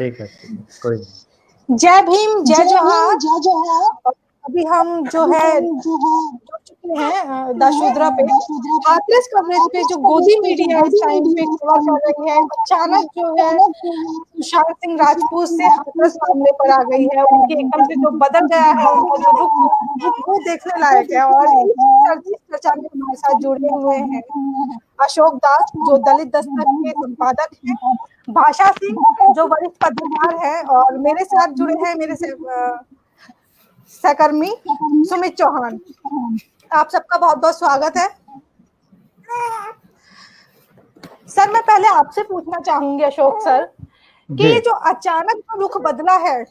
ठीक है, कोई नहीं। जय भीम, जय जोहार। अभी हम जो है जुड़ चुके हैं दशहरा पे हाथरस कवरेज पे जो गोदी मीडिया इस टाइम पे कवर कर रही है। अचानक जो है सुशांत सिंह राजपूत से हाथरस मामले पर आ गई है, उनके एकदम से जो बदल गया है उनका जो रुख वो देखने लायक है। और इस चर्चा में हमारे साथ जुड़े हुए हैं अशोक दास जो दलित दस्तक के संपादक हैं, भाषा सिंह जो वरिष्ठ पत्रकार है, और मेरे साथ जुड़े हैं मेरे सहकर्मी सुमित चौहान। आप सबका बहुत बहुत स्वागत है। सर, मैं पहले आपसे पूछना चाहूंगी अशोक सर कि ये जो अचानक जो रुख बदला है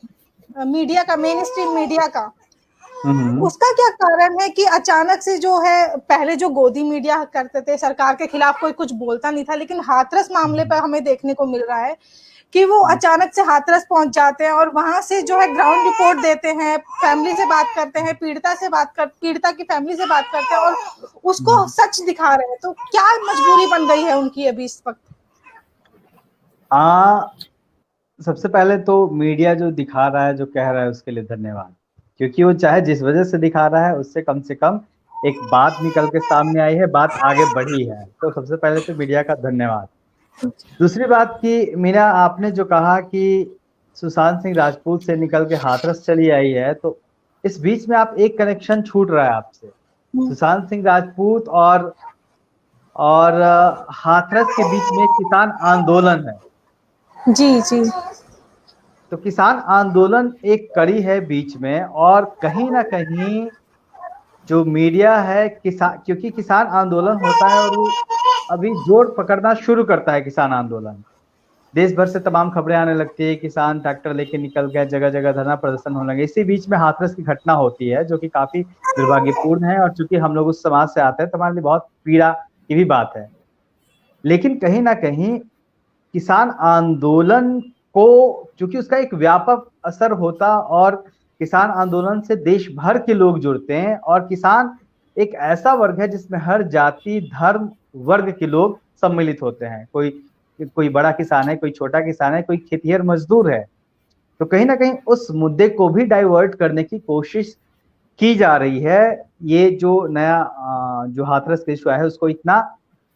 मीडिया का, मेन स्ट्रीम मीडिया का, उसका क्या कारण है कि अचानक से जो है पहले जो गोदी मीडिया करते थे सरकार के खिलाफ कोई कुछ बोलता नहीं था, लेकिन हाथरस मामले पर हमें देखने को मिल रहा है कि वो अचानक से हाथरस पहुंच जाते हैं और वहां से जो है ग्राउंड रिपोर्ट देते हैं, फैमिली से बात करते हैं, पीड़िता की फैमिली से बात करते हैं और उसको सच दिखा रहे हैं। तो क्या मजबूरी बन गई है उनकी अभी इस वक्त? सबसे पहले तो मीडिया जो दिखा रहा है, जो कह रहा है, उसके लिए धन्यवाद, क्योंकि वो चाहे जिस वजह से दिखा रहा है उससे कम से कम एक बात निकल के सामने आई है, बात आगे बढ़ी है। तो सबसे पहले तो मीडिया का धन्यवाद। दूसरी बात कि मीरा, आपने जो कहा कि सुशांत सिंह राजपूत से निकल के हाथरस चली आई है, तो इस बीच में आप एक कनेक्शन छूट रहा है आपसे। सुशांत सिंह राजपूत और हाथरस के बीच में किसान आंदोलन है। जी जी। तो किसान आंदोलन एक कड़ी है बीच में, और कहीं ना कहीं जो मीडिया है क्योंकि किसान आंदोलन होता है और वो अभी जोर पकड़ना शुरू करता है। किसान आंदोलन देश भर से तमाम खबरें आने लगती है, किसान ट्रैक्टर लेके निकल गए, जगह जगह धरना प्रदर्शन होने लगे। इसी बीच में हाथरस की घटना होती है जो कि काफी दुर्भाग्यपूर्ण है, और चूंकि हम लोग उस समाज से आते हैं तो हमारे लिए बहुत पीड़ा की भी बात है। लेकिन कहीं ना कहीं किसान आंदोलन को, चूंकि उसका एक व्यापक असर होता और किसान आंदोलन से देश भर के लोग जुड़ते हैं, और किसान एक ऐसा वर्ग है जिसमें हर जाति, धर्म, वर्ग के लोग सम्मिलित होते हैं। कोई बड़ा किसान है, कोई छोटा किसान है, कोई खेतिहर मजदूर है। तो कहीं ना कहीं उस मुद्दे को भी डाइवर्ट करने की कोशिश की जा रही है। ये जो नया जो हाथरस केस हुआ है उसको इतना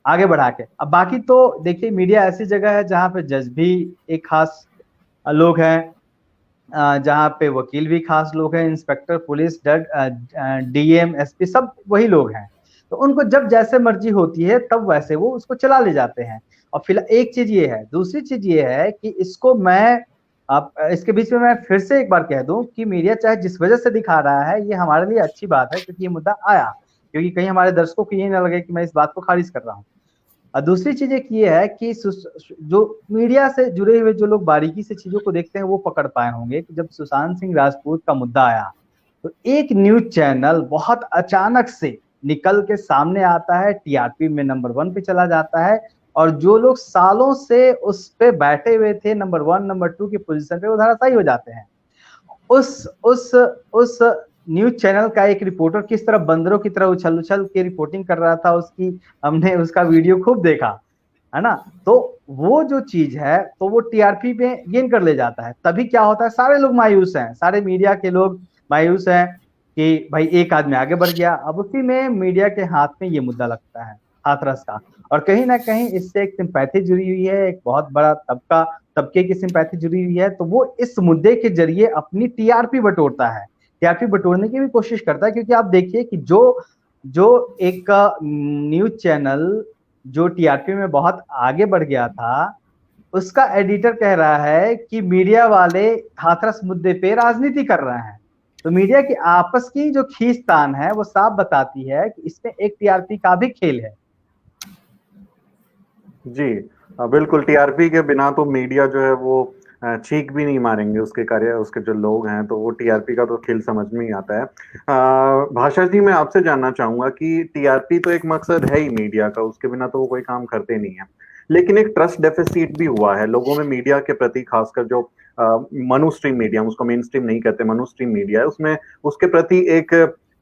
आगे बढ़ा के। अब बाकी तो देखिए, मीडिया ऐसी जगह है जहाँ पे जज भी एक खास लोग हैं, जहाँ पे वकील भी खास लोग हैं, इंस्पेक्टर पुलिस, डीएम, एसपी, सब वही लोग हैं। तो उनको जब जैसे मर्जी होती है तब वैसे वो उसको चला ले जाते हैं। और फिलहाल एक चीज ये है, दूसरी चीज ये है कि इसको मैं अब इसके बीच में मैं फिर से एक बार कह दूं कि मीडिया चाहे जिस वजह से दिखा रहा है, ये हमारे लिए अच्छी बात है, क्योंकि ये मुद्दा आया, क्योंकि कहीं हमारे दर्शकों को ये ना लगे कि मैं इस बात को खारिज कर रहा हूँ। और दूसरी चीज एक ये है कि जो मीडिया से जुड़े हुए जो लोग बारीकी से चीजों को देखते हैं वो पकड़ पाए होंगे कि जब सुशांत सिंह राजपूत का मुद्दा आया तो एक न्यूज चैनल बहुत अचानक से निकल के सामने आता है, टीआरपी में नंबर 1 पे चला जाता है, और जो लोग सालों से उस पे बैठे हुए थे नंबर 1, नंबर 2 की पोजीशन पे, वो धराशायी हो जाते हैं। उस न्यूज चैनल का एक रिपोर्टर किस तरह बंदरों की तरह उछल उछल के रिपोर्टिंग कर रहा था, उसकी हमने उसका वीडियो खूब देखा है ना। तो वो जो चीज है तो वो टीआरपी पे गेन कर ले जाता है। तभी क्या होता है, सारे लोग मायूस हैं, सारे मीडिया के लोग मायूस हैं कि भाई एक आदमी आगे बढ़ गया। अब उसी में मीडिया के हाथ में ये मुद्दा लगता है हाथरस का, और कहीं ना कहीं इससे एक सिंपैथी जुड़ी हुई है, एक बहुत बड़ा तबके की सिंपैथी जुड़ी हुई है। तो वो इस मुद्दे के जरिए अपनी टीआरपी बटोरता है, टीआरपी बटोरने की भी कोशिश करता है। क्योंकि आप देखिए कि जो एक न्यूज चैनल जो टीआरपी में बहुत आगे बढ़ गया था, उसका एडिटर कह रहा है कि मीडिया वाले हाथरस मुद्दे पे राजनीति कर रहे हैं। तो मीडिया की आपस की जो खींचतान है वो साफ बताती है कि इसमें एक टीआरपी का भी खेल है। जी बिल्कुल, टीआरपी के बिना तो मीडिया जो है वो चीख भी नहीं मारेंगे उसके जो लोग हैं, तो वो टीआरपी का तो खेल समझ में ही आता है। भाषा जी, मैं आपसे जानना चाहूंगा कि टीआरपी तो एक मकसद है ही मीडिया का, उसके बिना तो वो कोई काम करते नहीं है, लेकिन एक ट्रस्ट डेफिसिट भी हुआ है लोगों में मीडिया के प्रति, खासकर जो मनु स्ट्रीम मीडिया, उसको मेन स्ट्रीम नहीं कहते, मनु स्ट्रीम मीडिया है, उसमें उसके प्रति एक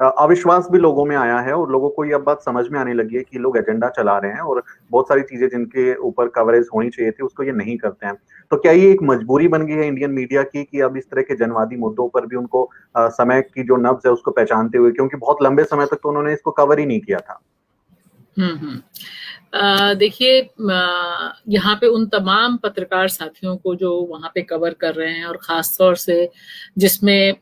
अविश्वास भी लोगों में आया है, और लोगों को ये अब बात समझ में आने लगी है कि लोग एजेंडा चला रहे हैं और बहुत सारी चीजें जिनके ऊपर कवरेज होनी चाहिए थी उसको ये नहीं करते हैं। तो क्या ये एक मजबूरी बन गई है इंडियन मीडिया की कि अब इस तरह के जनवादी मुद्दों पर भी उनको समय की जो नब्ज है उसको पहचानते हुए, क्योंकि बहुत लंबे समय तक तो उन्होंने इसको कवर ही नहीं किया था। देखिए, यहाँ पे उन तमाम पत्रकार साथियों को जो वहाँ पे कवर कर रहे हैं, और खास तौर से जिसमें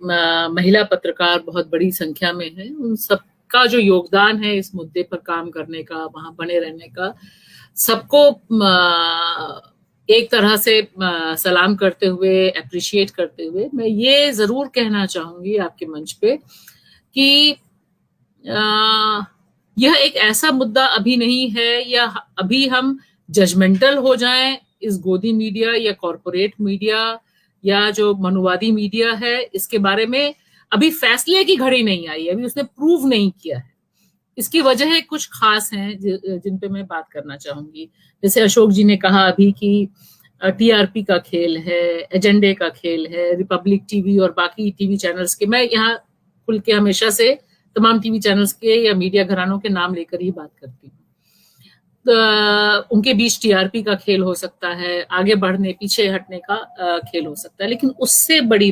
महिला पत्रकार बहुत बड़ी संख्या में है, उन सबका जो योगदान है इस मुद्दे पर काम करने का, वहाँ बने रहने का, सबको एक तरह से सलाम करते हुए, अप्रिशिएट करते हुए, मैं ये जरूर कहना चाहूंगी आपके मंच पे कि यह एक ऐसा मुद्दा अभी नहीं है या अभी हम जजमेंटल हो जाएं इस गोदी मीडिया या कॉरपोरेट मीडिया या जो मनुवादी मीडिया है, इसके बारे में अभी फैसले की घड़ी नहीं आई है, अभी उसने प्रूव नहीं किया है। इसकी वजह कुछ खास हैं जिन पे मैं बात करना चाहूंगी। जैसे अशोक जी ने कहा अभी कि टीआरपी का खेल है, एजेंडे का खेल है, रिपब्लिक टीवी और बाकी टीवी चैनल्स के, मैं यहाँ खुल के हमेशा से तमाम टीवी चैनल्स के या मीडिया घरानों के नाम लेकर ही बात करती हूँ। तो उनके बीच टीआरपी का खेल हो सकता है, आगे बढ़ने पीछे हटने का खेल हो सकता है, लेकिन उससे बड़ी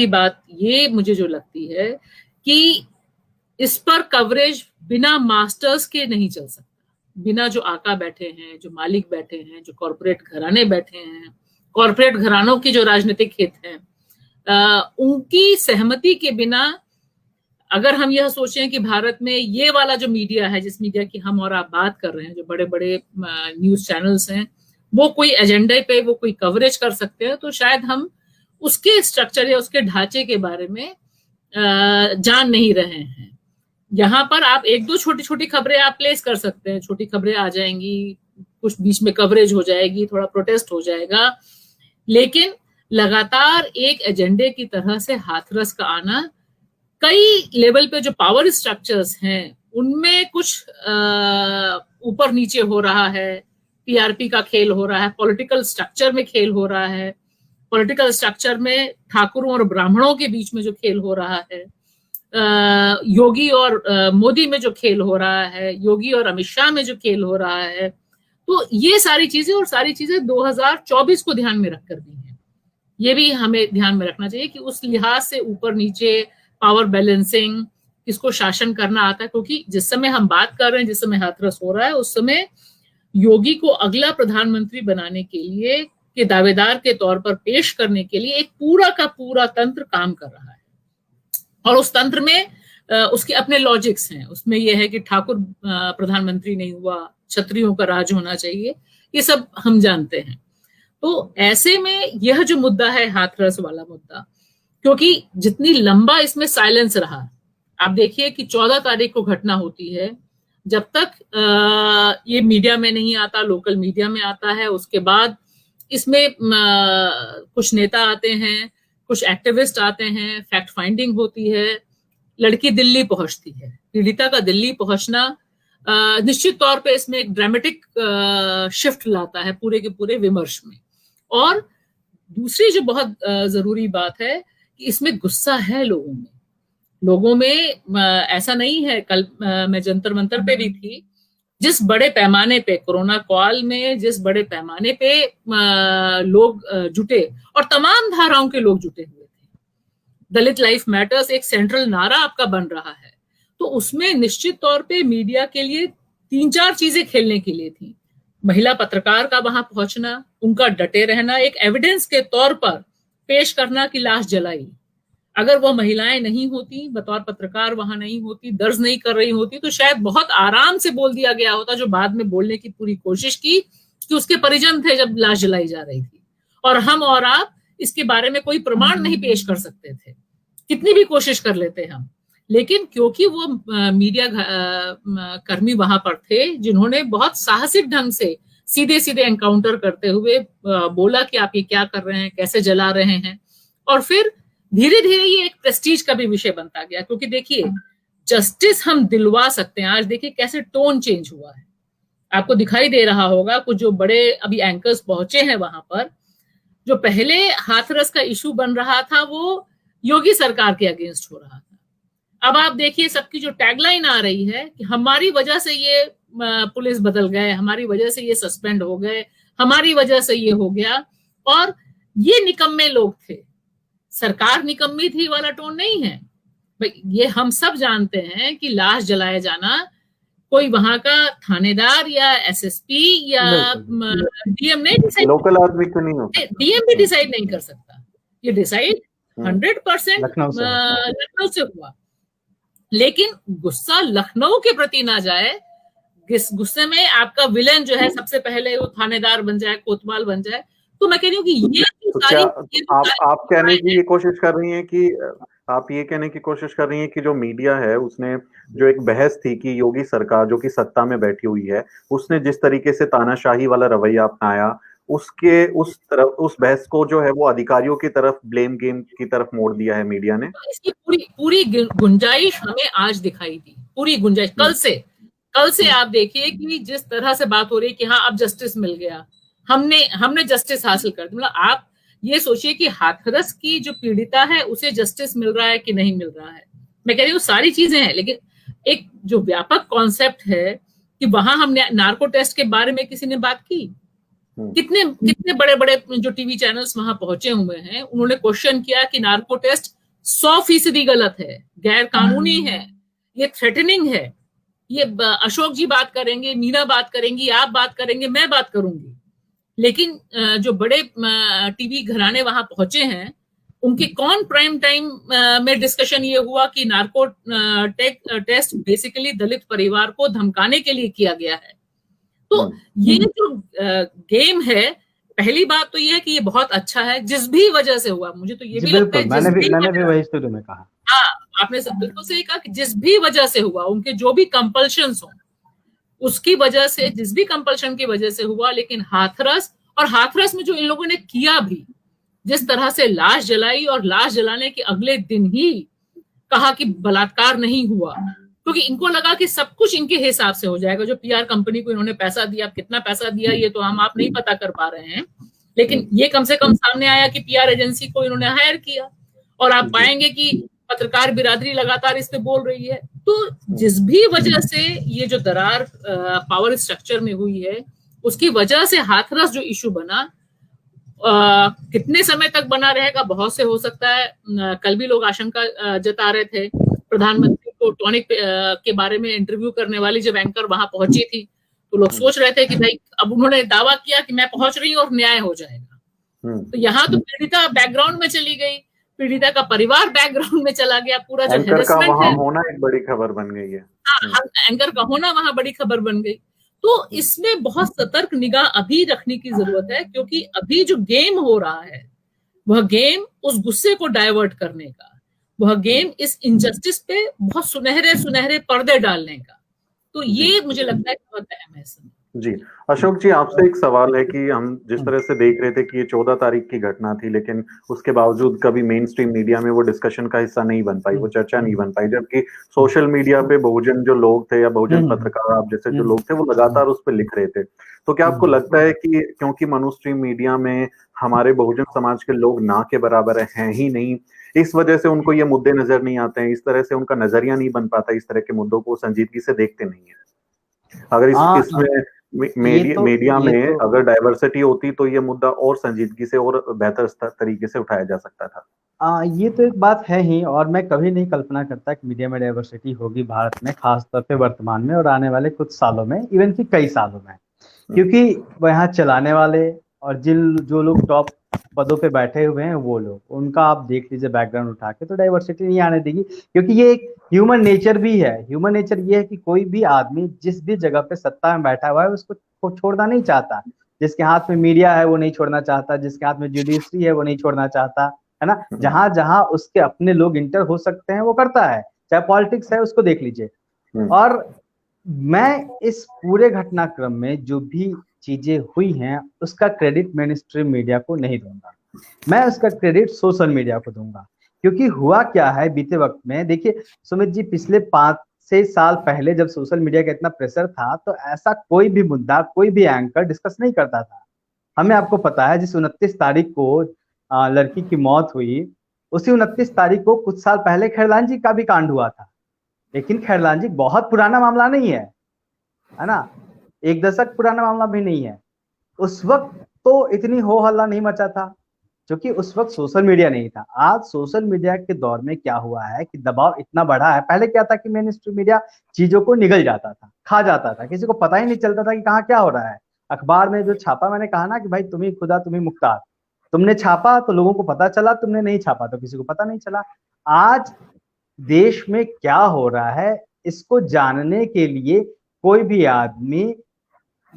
बात ये मुझे जो लगती है कि इस पर कवरेज बिना मास्टर्स के नहीं चल सकता, बिना जो आका बैठे हैं, जो मालिक बैठे हैं, जो कॉरपोरेट घराने बैठे हैं, कॉरपोरेट घरानों की जो राजनीतिक हित हैं, उनकी सहमति के बिना अगर हम यह सोचें कि भारत में ये वाला जो मीडिया है, जिस मीडिया की हम और आप बात कर रहे हैं, जो बड़े बड़े न्यूज चैनल्स हैं, वो कोई एजेंडे पे वो कोई कवरेज कर सकते हैं, तो शायद हम उसके स्ट्रक्चर या उसके ढांचे के बारे में जान नहीं रहे हैं। यहाँ पर आप एक दो छोटी छोटी खबरें आप प्लेस कर सकते हैं, छोटी खबरें आ जाएंगी, कुछ बीच में कवरेज हो जाएगी, थोड़ा प्रोटेस्ट हो जाएगा, लेकिन लगातार एक एजेंडे की तरह से हाथरस का आना, कई लेवल पे जो पावर स्ट्रक्चर्स हैं उनमें कुछ ऊपर नीचे हो रहा है, टीआरपी का खेल हो रहा है, पॉलिटिकल स्ट्रक्चर में खेल हो रहा है, पॉलिटिकल स्ट्रक्चर में ठाकुरों और ब्राह्मणों के बीच में जो खेल हो रहा है, योगी और मोदी में जो खेल हो रहा है, योगी और अमित शाह में जो खेल हो रहा है, तो ये सारी चीजें 2024 को ध्यान में रखकर भी हैं। ये भी हमें ध्यान में रखना चाहिए कि उस लिहाज से ऊपर नीचे पावर बैलेंसिंग, किसको शासन करना आता है, क्योंकि जिस समय हम बात कर रहे हैं, जिस समय हाथरस हो रहा है, उस समय योगी को अगला प्रधानमंत्री बनाने के लिए के दावेदार के तौर पर पेश करने के लिए एक पूरा का पूरा तंत्र काम कर रहा है, और उस तंत्र में उसके अपने लॉजिक्स हैं। उसमें यह है कि ठाकुर प्रधानमंत्री नहीं हुआ, क्षत्रियों का राज होना चाहिए, ये सब हम जानते हैं। तो ऐसे में यह जो मुद्दा है हाथरस वाला मुद्दा, क्योंकि जितनी लंबा इसमें साइलेंस रहा, आप देखिए कि 14 तारीख को घटना होती है, जब तक ये मीडिया में नहीं आता, लोकल मीडिया में आता है, उसके बाद इसमें कुछ नेता आते हैं, कुछ एक्टिविस्ट आते हैं, फैक्ट फाइंडिंग होती है, लड़की दिल्ली पहुंचती है, पीड़िता का दिल्ली पहुंचना निश्चित तौर पे इसमें एक ड्रामेटिक शिफ्ट लाता है पूरे के पूरे विमर्श में। और दूसरी जो बहुत जरूरी बात है कि इसमें गुस्सा है लोगों में ऐसा नहीं है। कल मैं जंतर मंतर पे भी थी, जिस बड़े पैमाने पे कोरोना काल में जिस बड़े पैमाने पे लोग जुटे, और तमाम धाराओं के लोग जुटे हुए थे, दलित लाइफ मैटर्स एक सेंट्रल नारा आपका बन रहा है, तो उसमें निश्चित तौर पे मीडिया के लिए 3-4 चीजें खेलने के लिए थी। महिला पत्रकार का वहां पहुंचना, उनका डटे रहना, एक एविडेंस के तौर पर पेश करना कि लाश जलाई। अगर वो महिलाएं नहीं होती, बतौर पत्रकार वहां नहीं होती, दर्ज नहीं कर रही होती, तो शायद बहुत आराम से बोल दिया गया होता, जो बाद में बोलने की पूरी कोशिश की कि उसके परिजन थे जब लाश जलाई जा रही थी, और हम और आप इसके बारे में कोई प्रमाण नहीं पेश कर सकते थे, कितनी भी कोशिश कर लेते हम। लेकिन क्योंकि वो मीडिया कर्मी वहां पर थे, जिन्होंने बहुत साहसिक ढंग से सीधे सीधे एनकाउंटर करते हुए बोला कि आप ये क्या कर रहे हैं, कैसे जला रहे हैं, और फिर धीरे धीरे ये एक प्रेस्टीज का भी विषय बनता गया। क्योंकि देखिए, जस्टिस हम दिलवा सकते हैं, आज देखिए कैसे टोन चेंज हुआ है, आपको दिखाई दे रहा होगा। कुछ जो बड़े अभी एंकर्स पहुंचे हैं वहां पर, जो पहले हाथरस का इशू बन रहा था वो योगी सरकार के अगेंस्ट हो रहा था, अब आप देखिए सबकी जो टैगलाइन आ रही है कि हमारी वजह से ये पुलिस बदल गए, हमारी वजह से ये सस्पेंड हो गए, हमारी वजह से ये हो गया, और ये निकम्मे लोग थे, सरकार निकम्मी थी वाला टोन नहीं है भाई। ये हम सब जानते हैं कि लाश जलाया जाना कोई वहां का थानेदार या एसएसपी या डीएम नहीं डिसाइड, लोकल आदमी तो नहीं होता, डीएम भी डिसाइड नहीं कर सकता, ये डिसाइड 100% लखनऊ से हुआ। लेकिन गुस्सा लखनऊ के प्रति ना जाए, इस गुस्से में आपका विलेन जो है सबसे पहले वो थानेदार बन जाए, कोतवाल बन जाए। तो मैं कह रही हूँ कि ये तो क्या आप कहने की ये कोशिश कर रही हैं कि आप ये कहने की कोशिश कर रही हैं कि जो मीडिया है उसने जो एक बहस थी कि योगी सरकार जो कि सत्ता में बैठी हुई है उसने जिस तरीके से तानाशाही वाला रवैया अपनाया, उसके उस बहस को जो है वो अधिकारियों की तरफ, ब्लेम गेम की तरफ मोड़ दिया है मीडिया ने। इसकी पूरी गुंजाइश हमें आज दिखाई दी, पूरी गुंजाइश। कल से आप देखिए कि जिस तरह से बात हो रही है कि हाँ अब जस्टिस मिल गया, हमने जस्टिस हासिल कर दी। मतलब आप ये सोचिए कि हाथरस की जो पीड़िता है उसे जस्टिस मिल रहा है कि नहीं मिल रहा है। मैं कह रही हूँ सारी चीजें हैं, लेकिन एक जो व्यापक कॉन्सेप्ट है कि वहां हमने नार्को टेस्ट के बारे में किसी ने बात की, कितने बड़े बड़े जो टीवी चैनल्स वहां पहुंचे हुए हैं, उन्होंने क्वेश्चन किया कि नार्को टेस्ट 100% गलत है, गैर कानूनी है, ये थ्रेटनिंग है। ये अशोक जी बात करेंगे, मीना बात करेंगी, आप बात करेंगे, मैं बात करूंगी, लेकिन जो बड़े टीवी घराने वहां पहुंचे हैं उनके कौन प्राइम टाइम में डिस्कशन ये हुआ कि नार्को टेस्ट बेसिकली दलित परिवार को धमकाने के लिए किया गया है। तो ये जो गेम है, पहली बात तो ये है कि ये बहुत अच्छा है जिस भी वजह से हुआ। मुझे तो ये भी लगता है मैंने भी वही स्टूडियो में कहा, हाँ आपने बिल्कुल सही कहा कि जिस भी वजह से हुआ, उनके जो भी कंपल्शंस हो उसकी वजह से, जिस भी कंपल्शन की वजह से हुआ, लेकिन हाथरस में जो इन लोगों ने किया भी, जिस तरह से लाश जलाई और लाश जलाने के अगले दिन ही कहा कि बलात्कार नहीं हुआ, क्योंकि इनको लगा कि सब कुछ इनके हिसाब से हो जाएगा। जो पीआर कंपनी को इन्होंने पैसा दिया, कितना पैसा दिया ये तो आप नहीं पता कर पा रहे हैं, लेकिन ये कम से कम सामने आया कि पीआर एजेंसी को इन्होंने हायर किया। और आप पाएंगे कि पत्रकार बिरादरी लगातार इस पे बोल रही है। तो जिस भी वजह से ये जो दरार पावर स्ट्रक्चर में हुई है, उसकी वजह से हाथरस जो इशू बना, कितने समय तक बना रहेगा बहुत से हो सकता है। कल भी लोग आशंका जता रहे थे, प्रधानमंत्री को टॉनिक के बारे में इंटरव्यू करने वाली जब एंकर वहां पहुंची थी तो लोग सोच रहे थे कि भाई अब उन्होंने दावा किया कि मैं पहुंच रही हूँ और न्याय हो जाएगा। तो यहाँ तो पीड़िता बैकग्राउंड में चली गई, पीड़िता का परिवार बैकग्राउंड में चला गया, पूरा जो हैरेसमेंट है होना एक बड़ी खबर बन गई है। एंकर का होना वहां बड़ी खबर बन गई। तो इसमें बहुत सतर्क निगाह अभी रखने की जरूरत है, क्योंकि अभी जो गेम हो रहा है वह गेम उस गुस्से को डाइवर्ट करने का, वह गेम इस इनजस्टिस पे बहुत सुनहरे पर्दे डालने का। तो ये मुझे लगता है बहुत अहम है। जी अशोक जी, आपसे एक सवाल है कि हम जिस तरह से देख रहे थे कि ये 14 तारीख की घटना थी, लेकिन उसके बावजूद कभी मेन स्ट्रीम मीडिया में वो डिस्कशन का हिस्सा नहीं बन पाई, वो चर्चा नहीं बन पाई, जबकि सोशल मीडिया पे बहुजन जो लोग थे या बहुजन पत्रकार आप जैसे जो लोग थे वो लगातार उस पर लिख रहे थे। तो क्या आपको लगता है कि क्योंकि मनु स्ट्रीम मीडिया में हमारे बहुजन समाज के लोग ना के बराबर हैं ही नहीं, इस वजह से उनको ये मुद्दे नजर नहीं आते हैं, इस तरह से उनका नजरिया नहीं बन पाता, इस तरह के मुद्दों को संजीदगी से देखते नहीं है? अगर इसमें मीडिया में अगर डाइवर्सिटी होती तो ये मुद्दा और संजीदगी से और बेहतर तरीके से उठाया जा सकता था। ये तो एक बात है ही, और मैं कभी नहीं कल्पना करता कि मीडिया में डाइवर्सिटी होगी भारत में, खासतौर पे वर्तमान में और आने वाले कुछ सालों में, इवन कि कई सालों में, क्योंकि वो यहाँ चलाने वाले और जो लोग टॉप पदों पे बैठे हुए हैं वो लोग, उनका आप देख लीजिए बैकग्राउंड उठा के, तो डाइवर्सिटी नहीं आने देगी। क्योंकि ये एक ह्यूमन नेचर भी है। ह्यूमन नेचर ये है कि कोई भी आदमी जिस भी जगह पे सत्ता में बैठा हुआ है उसको छोड़ना नहीं चाहता। जिसके हाथ में मीडिया है वो नहीं छोड़ना चाहता, जिसके हाथ में जुडिशरी है वो नहीं छोड़ना चाहता, है ना। जहां जहां उसके अपने लोग इंटर हो सकते हैं वो करता है, चाहे पॉलिटिक्स है उसको देख लीजिए। और मैं इस पूरे घटनाक्रम में जो भी चीजें हुई हैं उसका क्रेडिट मेन स्ट्रीम मीडिया को नहीं दूंगा, मैं उसका क्रेडिट सोशल मीडिया को दूंगा। क्योंकि हुआ क्या है बीते वक्त में, देखिए सुमित जी, पिछले 5-6 साल पहले जब सोशल मीडिया का इतना प्रेशर था तो ऐसा कोई भी मुद्दा, कोई भी एंकर डिस्कस नहीं करता था। हमें आपको पता है जिस 29 तारीख को लड़की की मौत हुई, उसी 29 तारीख को कुछ साल पहले खैरलान जी का भी कांड हुआ था। लेकिन खैरलाल जी बहुत पुराना मामला नहीं है ना, 1 दशक पुराना मामला भी नहीं है। उस वक्त तो इतनी हो हल्ला नहीं मचा था क्योंकि उस वक्त सोशल मीडिया नहीं था। आज सोशल मीडिया के दौर में क्या हुआ है कि दबाव इतना बढ़ा है। पहले क्या था कि मेन स्ट्रीम मीडिया चीजों को निगल जाता था, खा जाता था, किसी को पता ही नहीं चलता था कि कहाँ क्या हो रहा है। अखबार में जो छापा, मैंने कहा ना कि भाई तुम ही खुदा तुम ही मुख्तार, तुमने छापा तो लोगों को पता चला, तुमने नहीं छापा तो किसी को पता नहीं चला। आज देश में क्या हो रहा है इसको जानने के लिए कोई भी आदमी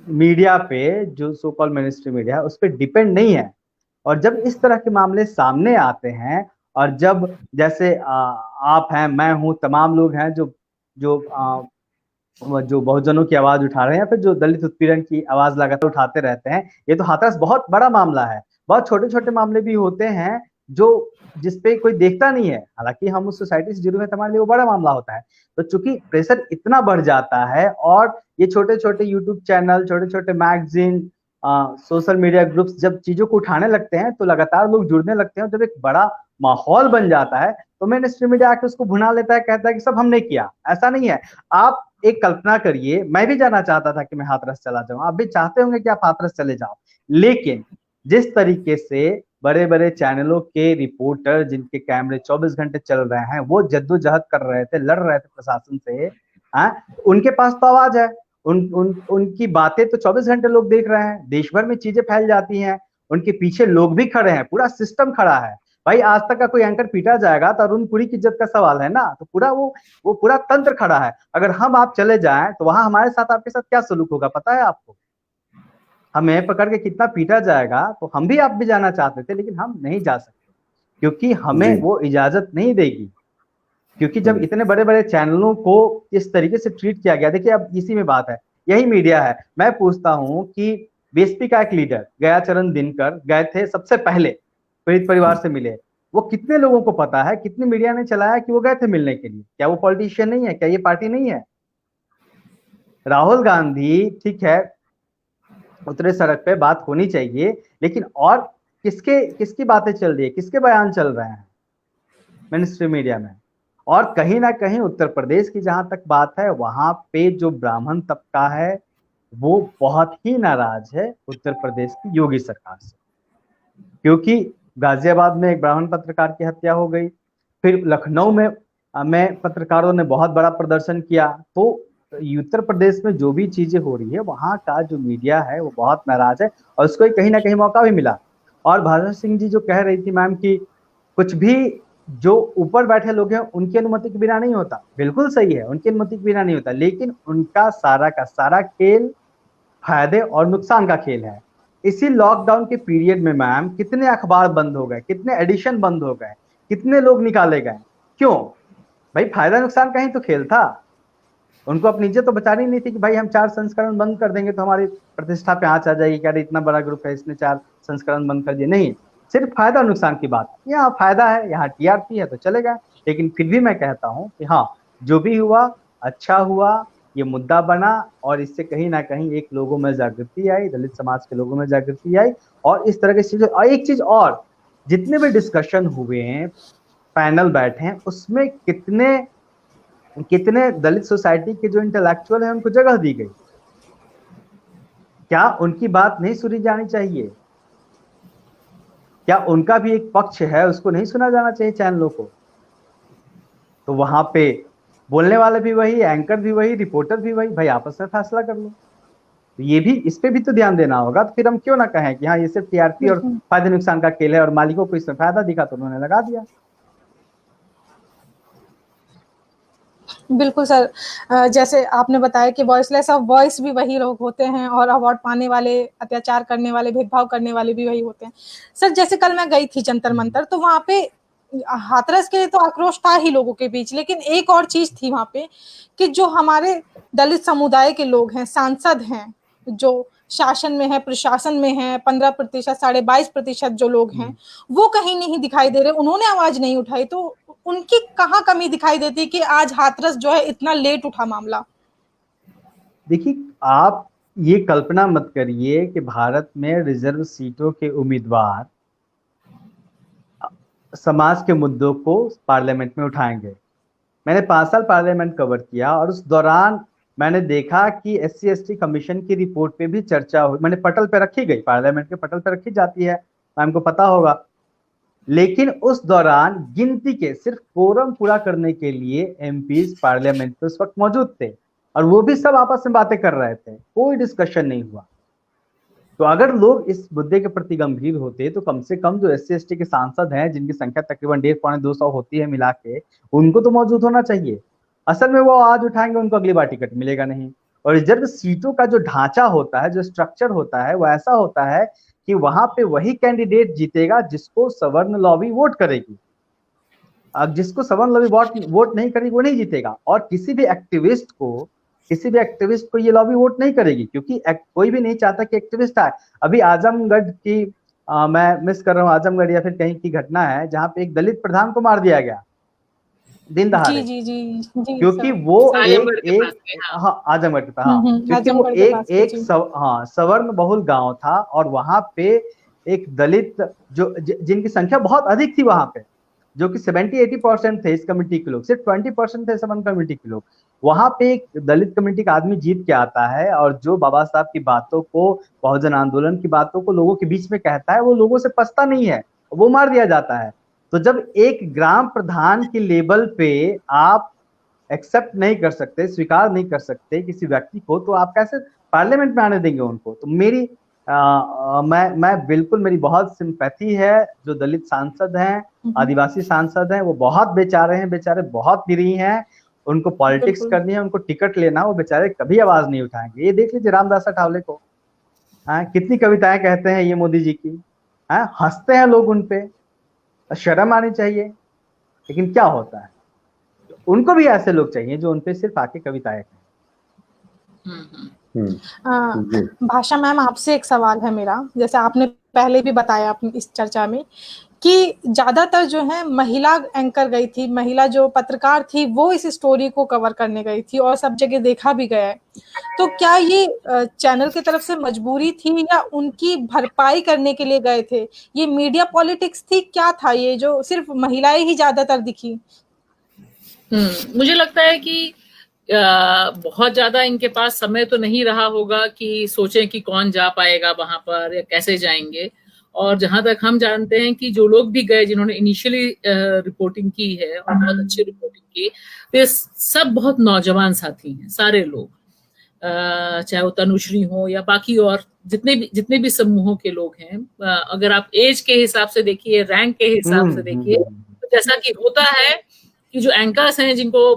मीडिया पे, जो so called main stream media है, उस पर डिपेंड नहीं है। और जब इस तरह के मामले सामने आते हैं और जब जैसे आप हैं, मैं हूं, तमाम लोग हैं जो जो जो बहुजनों की आवाज उठा रहे हैं या फिर जो दलित उत्पीड़न की आवाज लगातार उठाते रहते हैं, ये तो हाथरस बहुत बड़ा मामला है। बहुत छोटे छोटे मामले भी होते हैं जो जिसपे कोई देखता नहीं है, हालांकि हम उस सोसाइटी से जुड़े हुए हैं, हमारे लिए वो बड़ा मामला होता है। तो चूंकि प्रेशर इतना बढ़ जाता है और ये छोटे छोटे यूट्यूब चैनल, छोटे छोटे मैगजीन, सोशल मीडिया ग्रुप्स जब चीजों को उठाने लगते हैं तो लगातार लोग जुड़ने लगते हैं। जब एक बड़ा माहौल बन जाता है तो मेन स्ट्रीम मीडिया आके उसको भुना लेता है, कहता है कि सब हमने किया। ऐसा नहीं है। आप एक कल्पना करिए, मैं भी जाना चाहता था कि मैं हाथरस चला जाऊं, आप भी चाहते होंगे कि आप हाथरस चले जाओ, लेकिन जिस तरीके से बड़े बड़े चैनलों के रिपोर्टर जिनके कैमरे 24 घंटे चल रहे हैं वो जद्दोजहद कर रहे थे, लड़ रहे थे प्रशासन से, उनके पास तो आवाज है, उनकी बातें तो 24 घंटे लोग देख रहे हैं, देश भर में चीजें फैल जाती हैं, उनके पीछे लोग भी खड़े हैं, पूरा सिस्टम खड़ा है। भाई आज तक का कोई एंकर पीटा जाएगा तो अरुण पुरी की इज्जत का सवाल है ना, तो पूरा वो पूरा तंत्र खड़ा है। अगर हम आप चले जाएं तो वहां हमारे साथ आपके साथ क्या सलूक होगा पता है आपको? हमें पकड़ के कितना पीटा जाएगा। तो हम भी आप भी जाना चाहते थे लेकिन हम नहीं जा सकते क्योंकि हमें वो इजाजत नहीं देगी। क्योंकि जब इतने बड़े बड़े चैनलों को इस तरीके से ट्रीट किया गया, देखिए अब इसी में बात है, यही मीडिया है। मैं पूछता हूं कि बीएसपी का एक लीडर गयाचरण दिनकर गए थे, सबसे पहले पीड़ित परिवार से मिले, वो कितने लोगों को पता है, कितनी मीडिया ने चलाया कि वो गए थे मिलने के लिए? क्या वो पॉलिटिशियन नहीं है? क्या ये पार्टी नहीं है? राहुल गांधी ठीक है उतरे सड़क पे, बात होनी चाहिए, लेकिन और किसकी बातें चल रही है, किसके बयान चल रहे हैं मेन स्ट्रीम मीडिया में? और कहीं ना कहीं उत्तर प्रदेश की जहां तक बात है, वहां पे जो ब्राह्मण तबका है वो बहुत ही नाराज है उत्तर प्रदेश की योगी सरकार से, क्योंकि गाजियाबाद में एक ब्राह्मण पत्रकार की हत्या हो गई, फिर लखनऊ में पत्रकारों ने बहुत बड़ा प्रदर्शन किया। तो उत्तर प्रदेश में जो भी चीजें हो रही है वहां का जो मीडिया है वो बहुत नाराज है और उसको कहीं ना कहीं मौका भी मिला। और भाषा सिंह जी जो कह रही थी मैम कि कुछ भी जो ऊपर बैठे लोग हैं उनकी अनुमति के बिना नहीं होता, बिल्कुल सही है, उनकी अनुमति के बिना नहीं होता, लेकिन उनका सारा का सारा खेल फायदे और नुकसान का खेल है। इसी लॉकडाउन के पीरियड में मैम कितने अखबार बंद हो गए, कितने एडिशन बंद हो गए, कितने लोग निकाले गए? क्यों भाई? फायदा नुकसान का ही तो खेल था। उनको अपनी इज्जत तो बचानी नहीं थी कि भाई हम 4 संस्करण बंद कर देंगे तो हमारी प्रतिष्ठा पे आंच आ जाएगी, क्या इतना बड़ा ग्रुप है इसने 4 संस्करण बंद कर दिए। नहीं, सिर्फ फायदा नुकसान की बात। यहाँ फायदा है, यहाँ टीआरपी है तो चलेगा। लेकिन फिर भी मैं कहता हूँ कि हाँ, जो भी हुआ अच्छा हुआ, ये मुद्दा बना और इससे कहीं ना कहीं एक लोगों में जागृति आई, दलित समाज के लोगों में जागृति आई। और इस तरह की चीजें, और एक चीज और, जितने भी डिस्कशन हुए हैं, पैनल बैठे हैं, उसमें कितने दलित सोसाइटी के जो इंटेलेक्चुअल है उनको जगह दी गई? क्या उनकी बात नहीं सुनी जानी चाहिए? क्या उनका भी एक पक्ष है, उसको नहीं सुना जाना चाहिए चैनलों को? तो वहां पे बोलने वाले भी वही, एंकर भी वही, रिपोर्टर भी वही, भाई आपस में फैसला कर लो। तो ये भी, इस पे भी तो ध्यान देना होगा। तो फिर हम क्यों ना कहें कि हाँ ये सिर्फ टीआरपी और फायदे नुकसान का खेल है और मालिकों को इसमें फायदा दिखा तो उन्होंने लगा दिया। बिल्कुल सर, जैसे आपने बताया कि वॉइसलेस ऑफ वॉइस भी वही लोग होते हैं और अवार्ड पाने वाले, अत्याचार करने वाले, भेदभाव करने वाले भी वही होते हैं। सर जैसे कल मैं गई थी जंतर मंतर, तो वहां पे हाथरस के तो आक्रोश था ही लोगों के बीच, लेकिन एक और चीज थी वहां पे कि जो हमारे दलित समुदाय के लोग हैं, सांसद हैं, जो शासन में है, प्रशासन में है, 15%, 22.5% जो लोग हैं, वो कहीं नहीं दिखाई दे रहे, उन्होंने आवाज नहीं उठाई। तो उनकी कहाँ कमी दिखाई देती कि आज हाथरस जो है इतना लेट उठा मामला? देखिए, आप ये कल्पना मत करिए कि भारत में रिजर्व सीटों के उम्मीदवार समाज के मुद्दों को पार्लियामेंट में उठाएंगे। मैंने 5 साल पार्लियामेंट कवर किया और उस दौरान मैंने देखा कि SC/ST कमीशन की रिपोर्ट पे भी चर्चा हुई, मैंने पटल पे रखी गई, पार्लियामेंट के पटल पे रखी जाती है, मैम को पता होगा। लेकिन उस दौरान गिनती के सिर्फ कोरम पूरा करने के लिए MPs पार्लियामेंट में उस वक्त मौजूद थे और वो भी सब आपस में बातें कर रहे थे, कोई डिस्कशन नहीं हुआ। तो अगर लोग इस मुद्दे के प्रति गंभीर होते तो कम से कम जो SC/ST के सांसद हैं, जिनकी संख्या तकरीबन 150-200 होती है मिला के, उनको तो मौजूद होना चाहिए। असल में वो आवाज उठाएंगे, उनको अगली बार टिकट मिलेगा नहीं। और रिजर्व सीटों का जो ढांचा होता है, जो स्ट्रक्चर होता है, वो ऐसा होता है कि वहां पे वही कैंडिडेट जीतेगा जिसको सवर्ण लॉबी वोट करेगी। अब जिसको सवर्ण लॉबी वोट नहीं करेगी वो नहीं जीतेगा। और किसी भी एक्टिविस्ट को ये लॉबी वोट नहीं करेगी, क्योंकि कोई भी नहीं चाहता कि एक्टिविस्ट आए। अभी आजमगढ़ की मैं मिस कर रहा हूँ, आजमगढ़ या फिर कहीं की घटना है जहां पे एक दलित प्रधान को मार दिया गया दिन दहाड़े। जी, क्योंकि वो आजमगढ़ के पास, क्योंकि वो एक सवर्ण बहुल गांव था और वहां पे एक दलित जिनकी संख्या बहुत अधिक थी वहां पे, जो कि 70-80% थे इस कमेटी के लोग, सिर्फ 20% थे सवर्ण कमेटी के लोग। वहां पे एक दलित कमेटी का आदमी जीत के आता है और जो बाबा साहब की बातों को, बहुजन आंदोलन की बातों को लोगों के बीच में कहता है, वो लोगों से पछता नहीं है, वो मार दिया जाता है। तो जब एक ग्राम प्रधान के लेवल पे आप एक्सेप्ट नहीं कर सकते, स्वीकार नहीं कर सकते किसी व्यक्ति को, तो आप कैसे पार्लियामेंट में आने देंगे उनको? तो मेरी मैं बिल्कुल, मेरी बहुत सिंपैथी है जो दलित सांसद हैं, आदिवासी सांसद हैं, वो बहुत बेचारे हैं, बेचारे बहुत निरीह हैं, उनको पॉलिटिक्स करनी है, उनको टिकट लेना, वो बेचारे कभी आवाज नहीं उठाएंगे। ये देख लीजिए रामदास अठावले को, कितनी कविताएं कहते हैं ये मोदी जी की, हंसते हैं लोग उन पे, शर्म आनी चाहिए। लेकिन क्या होता है, उनको भी ऐसे लोग चाहिए जो उनपे सिर्फ आके कविताएं कहें। भाषा मैम, आपसे एक सवाल है मेरा, जैसे आपने पहले भी बताया इस चर्चा में कि ज्यादातर जो है महिला एंकर गई थी, महिला जो पत्रकार थी वो इस स्टोरी को कवर करने गई थी और सब जगह देखा भी गया है। तो क्या ये चैनल की तरफ से मजबूरी थी या उनकी भरपाई करने के लिए गए थे? ये मीडिया पॉलिटिक्स थी, क्या था ये जो सिर्फ महिलाएं ही ज्यादातर दिखी? मुझे लगता है कि बहुत ज्यादा इनके पास समय तो नहीं रहा होगा कि सोचें कि कौन जा पाएगा वहां पर या कैसे जाएंगे। और जहां तक हम जानते हैं कि जो लोग भी गए, जिन्होंने इनिशियली रिपोर्टिंग की है और बहुत अच्छी रिपोर्टिंग की, वे सब बहुत नौजवान साथी हैं, सारे लोग, चाहे वो तनुश्री हो या बाकी और जितने भी समूहों के लोग हैं। अगर आप एज के हिसाब से देखिए, रैंक के हिसाब से देखिए, तो जैसा कि होता है कि जो एंकर्स हैं जिनको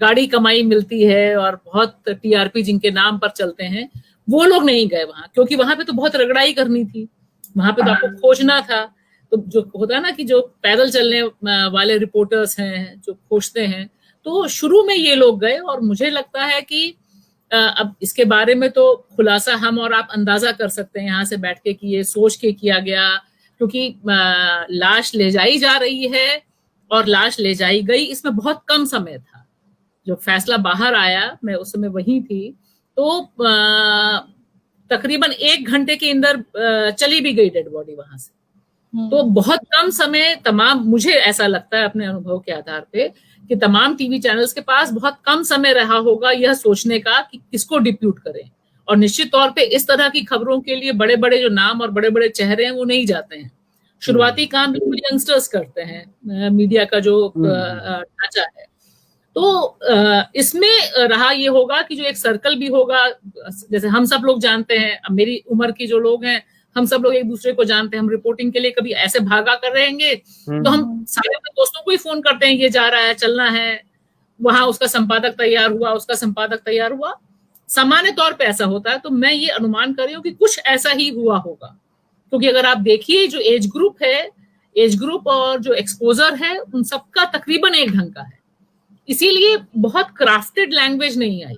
गाड़ी कमाई मिलती है और बहुत TRP जिनके नाम पर चलते हैं, वो लोग नहीं गए वहां, क्योंकि वहां पे तो बहुत रगड़ाई करनी थी, वहां पे तो आपको खोजना था। तो जो होता है ना कि जो पैदल चलने वाले रिपोर्टर्स हैं जो खोजते हैं, तो शुरू में ये लोग गए। और मुझे लगता है कि अब इसके बारे में तो खुलासा हम और आप अंदाजा कर सकते हैं यहाँ से बैठ के कि ये सोच के किया गया, क्योंकि लाश ले जाई जा रही है और लाश ले जाई गई, इसमें बहुत कम समय था। जो फैसला बाहर आया, मैं उस समय वहीं थी, तो तकरीबन 1 घंटे के अंदर चली भी गई डेड बॉडी वहां से। तो बहुत कम समय तमाम, मुझे ऐसा लगता है अपने अनुभव के आधार पे कि तमाम टीवी चैनल्स के पास बहुत कम समय रहा होगा यह सोचने का कि किसको डिप्यूट करें। और निश्चित तौर पे इस तरह की खबरों के लिए बड़े बड़े जो नाम और बड़े बड़े चेहरे हैं वो नहीं जाते हैं। शुरुआती काम बिल्कुल यंगस्टर्स करते हैं, मीडिया का जो ढांचा है। तो इसमें रहा ये होगा कि जो एक सर्कल भी होगा, जैसे हम सब लोग जानते हैं, अब मेरी उम्र के जो लोग हैं, हम सब लोग एक दूसरे को जानते हैं। हम रिपोर्टिंग के लिए कभी ऐसे भागा कर रहेंगे तो हम सारे अपने दोस्तों को ही फोन करते हैं, ये जा रहा है, चलना है, वहां उसका संपादक तैयार हुआ, उसका संपादक तैयार हुआ, सामान्य तौर पे ऐसा होता है। तो मैं ये अनुमान कर रही हूँ कि कुछ ऐसा ही हुआ होगा, क्योंकि अगर आप देखिए जो एज ग्रुप है, एज ग्रुप और जो एक्सपोजर है, उन सबका तकरीबन एक ढंग का है। इसीलिए बहुत क्राफ्टेड लैंग्वेज नहीं आई,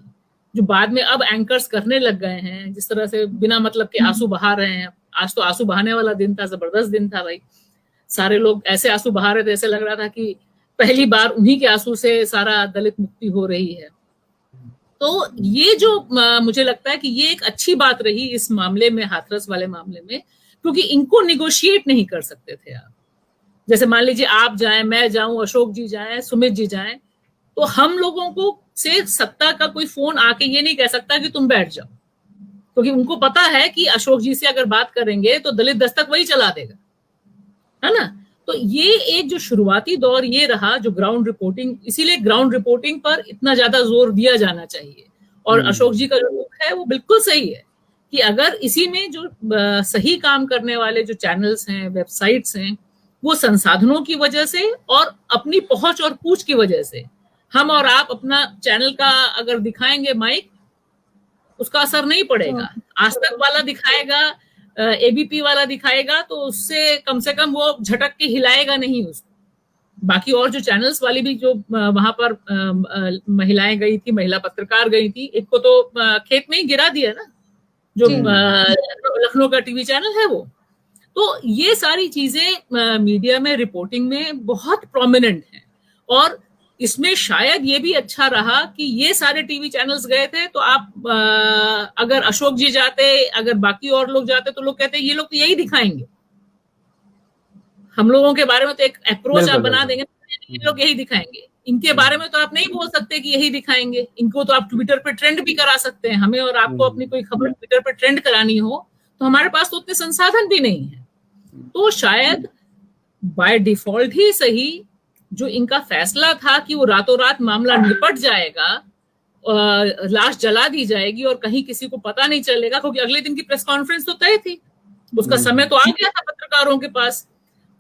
जो बाद में अब एंकर्स करने लग गए हैं, जिस तरह से बिना मतलब के आंसू बहा रहे हैं। आज तो आंसू बहाने वाला दिन था, जबरदस्त दिन था भाई। सारे लोग ऐसे आंसू बहा रहे थे, ऐसे लग रहा था कि पहली बार उन्हीं के आंसू से सारा दलित मुक्ति हो रही है। तो ये जो मुझे लगता है कि ये एक अच्छी बात रही इस मामले में, हाथरस वाले मामले में, क्योंकि इनको निगोशिएट नहीं कर सकते थे आप। जैसे मान लीजिए आप जाएं, मैं जाऊं, अशोक जी जाएं, सुमित जी जाएं, तो हम लोगों को से सत्ता का कोई फोन आके ये नहीं कह सकता कि तुम बैठ जाओ, क्योंकि उनको पता है कि अशोक जी से अगर बात करेंगे तो दलित दस्तक वही चला देगा, है ना। तो ये एक जो शुरुआती दौर ये रहा जो ग्राउंड रिपोर्टिंग, इसीलिए ग्राउंड रिपोर्टिंग पर इतना ज्यादा जोर दिया जाना चाहिए। और अशोक जी का जो रुख है वो बिल्कुल सही है कि अगर इसी में जो सही काम करने वाले जो चैनल्स हैं, वेबसाइट्स हैं, वो संसाधनों की वजह से और अपनी पहुंच और पूछ की वजह से हम और आप अपना चैनल का अगर दिखाएंगे माइक, उसका असर नहीं पड़ेगा। आज तक वाला दिखाएगा, एबीपी वाला दिखाएगा, तो उससे कम से कम वो झटक के हिलाएगा नहीं उसको। बाकी और जो चैनल्स वाली भी जो वहां पर महिलाएं गई थी, महिला पत्रकार गई थी, एक को तो खेत में ही गिरा दिया ना, जो लखनऊ का टीवी चैनल है वो। तो ये सारी चीजें मीडिया में रिपोर्टिंग में बहुत प्रोमिनेंट है। और इसमें शायद ये भी अच्छा रहा कि ये सारे टीवी चैनल्स गए थे, तो आप अगर अशोक जी जाते, अगर बाकी और लोग जाते, तो लोग कहते ये लोग तो यही दिखाएंगे, हम लोगों के बारे में तो एक अप्रोच आप बना देंगे, ये लोग यही दिखाएंगे, इनके बारे में तो आप नहीं बोल सकते कि यही दिखाएंगे, इनको तो आप ट्विटर पे ट्रेंड भी करा सकते हैं। हमें और आपको अपनी कोई खबर ट्विटर पे ट्रेंड करानी हो तो हमारे पास तो उतने संसाधन भी नहीं है। तो शायद बाय डिफॉल्ट ही सही जो इनका फैसला था कि वो रातों रात मामला निपट जाएगा, लाश जला दी जाएगी और कहीं किसी को पता नहीं चलेगा, क्योंकि अगले दिन की प्रेस कॉन्फ्रेंस तो तय थी, उसका समय तो आ गया था पत्रकारों के पास।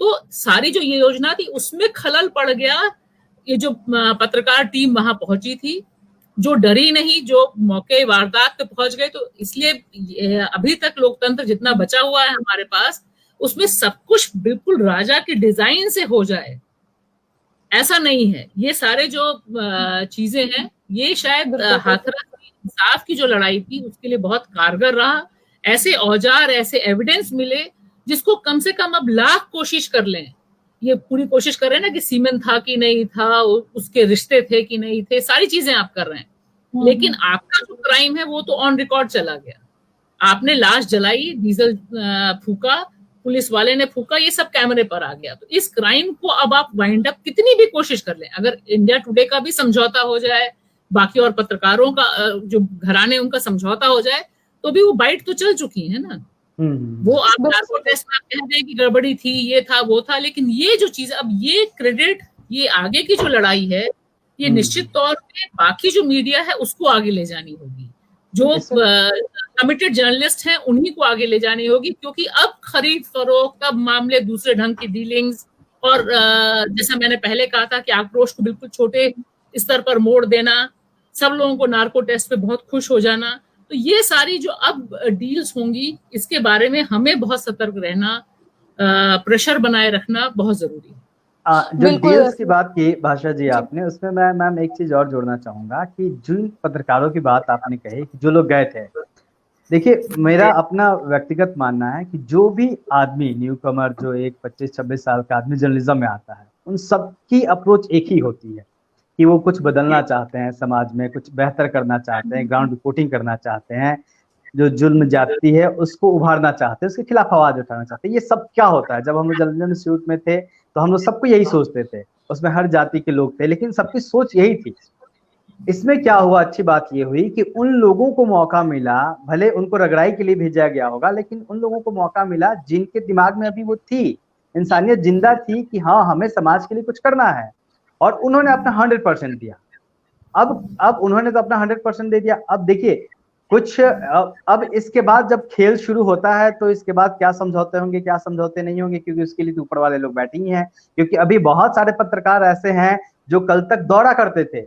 तो सारी जो ये योजना थी उसमें खलल पड़ गया। ये जो पत्रकार टीम वहां पहुंची थी, जो डरी नहीं, जो मौके वारदात पे पहुंच गए, तो इसलिए अभी तक लोकतंत्र जितना बचा हुआ है हमारे पास, उसमें सब कुछ बिल्कुल राजा के डिजाइन से हो जाए ऐसा नहीं है। ये सारे जो चीजें हैं, ये शायद हाथरस इंसाफ की जो लड़ाई थी उसके लिए बहुत कारगर रहा। ऐसे औजार, ऐसे एविडेंस मिले जिसको कम से कम अब लाख कोशिश कर लें, ये पूरी कोशिश कर रहे हैं ना कि सीमेन था कि नहीं था, उसके रिश्ते थे कि नहीं थे, सारी चीजें आप कर रहे हैं, लेकिन आपका जो क्राइम है वो तो ऑन रिकॉर्ड चला गया। आपने लाश जलाई, डीजल फूका, पुलिस वाले ने फूका, ये सब कैमरे पर आ गया। तो इस क्राइम को अब आप वाइंड अप कितनी भी कोशिश कर लें, अगर इंडिया टुडे का भी समझौता हो जाए, बाकी और पत्रकारों का जो घराने उनका समझौता हो जाए, तो भी वो बाइट तो चल चुकी है ना। वो आप नार्को टेस्ट में कह दें कि गड़बड़ी थी, ये था वो था, लेकिन ये जो चीज, अब ये क्रेडिट, ये आगे की जो लड़ाई है, ये निश्चित तौर पे बाकी जो मीडिया है उसको आगे ले जानी होगी, जो कमिटेड जर्नलिस्ट हैं उन्हीं को आगे ले जानी होगी, क्योंकि अब खरीद फरोख्त, अब मामले दूसरे ढंग की डीलिंग्स, और जैसा मैंने पहले कहा था कि आक्रोश को बिल्कुल छोटे स्तर पर मोड़ देना, सब लोगों को नार्को टेस्ट पे बहुत खुश हो जाना, तो ये सारी जो अब डील्स होंगी, इसके बारे में हमें बहुत सतर्क रहना, प्रेशर बनाए रखना बहुत जरूरी है। जो डील्स की बात की भाषा जी आपने, उसमें मैं मैम एक चीज और जोड़ना चाहूंगा कि जिन पत्रकारों की बात आपने कही कि जो लोग गए थे, देखिए मेरा अपना व्यक्तिगत मानना है कि जो भी आदमी न्यू कमर, जो एक 25-26 साल का आदमी जर्नलिज्म में आता है, उन सबकी अप्रोच एक ही होती है कि वो कुछ बदलना चाहते हैं, समाज में कुछ बेहतर करना चाहते हैं, ग्राउंड रिपोर्टिंग करना चाहते हैं, जो जुल्म जाती है उसको उभारना चाहते हैं, उसके खिलाफ आवाज उठाना चाहते हैं। ये सब क्या होता है, जब हम लोग जर्नलिज्म इंस्टीट्यूट में थे तो हम लोग सबको यही सोचते थे, उसमें हर जाति के लोग थे, लेकिन सबकी सोच यही थी। इसमें क्या हुआ, अच्छी बात ये हुई कि उन लोगों को मौका मिला, भले उनको रगड़ाई के लिए भेजा गया होगा, लेकिन उन लोगों को मौका मिला जिनके दिमाग में अभी वो थी, इंसानियत जिंदा थी कि हाँ हमें समाज के लिए कुछ करना है, और उन्होंने अपना 100% दिया। अब उन्होंने तो अपना 100% दे दिया। अब देखिए कुछ अब इसके बाद जब खेल शुरू होता है तो इसके बाद क्या समझौते होंगे, क्या समझौते नहीं होंगे, क्योंकि उसके लिए तो ऊपर वाले लोग बैठे ही हैं। क्योंकि अभी बहुत सारे पत्रकार ऐसे हैं जो कल तक दौड़ा करते थे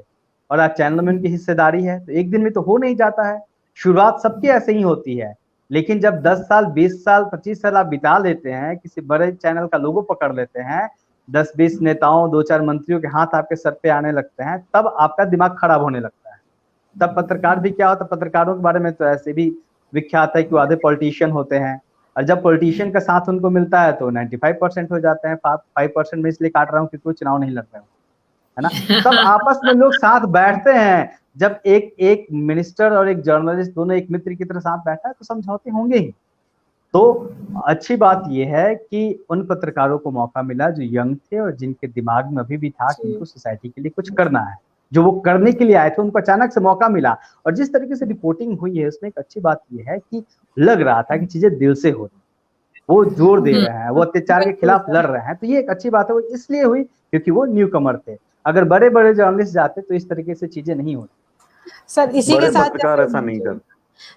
और आज चैनल में उनकी हिस्सेदारी है, तो एक दिन में तो हो नहीं जाता है। शुरुआत सबकी ऐसे ही होती है, लेकिन जब 10 साल 20 साल 25 साल आप बिता लेते हैं, किसी बड़े चैनल का लोगो पकड़ लेते हैं, 10-20 नेताओं 2-4 मंत्रियों के हाथ आपके सर पे आने लगते हैं, तब आपका दिमाग खराब होने लगता है। तब पत्रकार भी क्या होता है, पत्रकारों के बारे में तो ऐसे भी विख्यात है कि वो आधे पॉलिटिशियन होते हैं, और जब पॉलिटिशियन का साथ उनको मिलता है तो 95% हो जाते हैं। 5% में इसलिए काट रहा हूँ क्योंकि वो चुनाव नहीं लड़ रहे हो, है ना। तब आपस में लोग साथ बैठते हैं, जब एक मिनिस्टर और एक जर्नलिस्ट दोनों एक मित्र की तरह साथ बैठा है तो समझौते होंगे ही। तो अच्छी बात यह है कि उन पत्रकारों को मौका मिला जो यंग थे और जिनके दिमाग में अभी भी था कि उनको सोसाइटी के लिए कुछ करना है। जो वो करने के लिए आए थे, उनको अचानक से मौका मिला। और जिस तरीके से रिपोर्टिंग हुई है उसमें एक अच्छी बात ये है कि लग रहा था कि चीजें दिल से हो रही, वो जोर दे रहे हैं, वो अत्याचार के खिलाफ लड़ रहे हैं। तो ये एक अच्छी बात है, वो इसलिए हुई क्योंकि वो न्यू कमर थे। अगर बड़े बड़े जर्नलिस्ट जाते तो इस तरीके से चीजें नहीं होती। सर इसी के साथ पत्रकार ऐसा नहीं करते।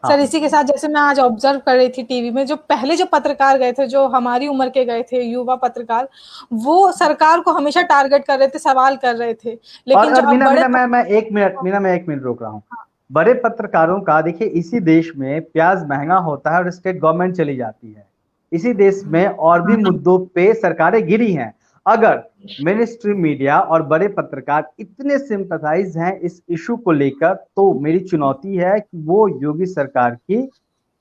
सर इसी के साथ जैसे मैं आज ऑब्जर्व कर रही थी टीवी में, जो पहले जो पत्रकार गए थे, जो हमारी उम्र के गए थे, युवा पत्रकार, वो सरकार को हमेशा टारगेट कर रहे थे, सवाल कर रहे थे। लेकिन और मैं एक मिनट रोक रहा हूँ। बड़े पत्रकारों का देखिए, इसी देश में प्याज महंगा होता है और स्टेट गवर्नमेंट चली जाती है। इसी देश में और भी मुद्दों पे सरकारें गिरी हैं। अगर मेन स्ट्रीम मीडिया और बड़े पत्रकार इतने सिंपैथाइज हैं इस इशू को लेकर, तो मेरी चुनौती है कि वो योगी सरकार की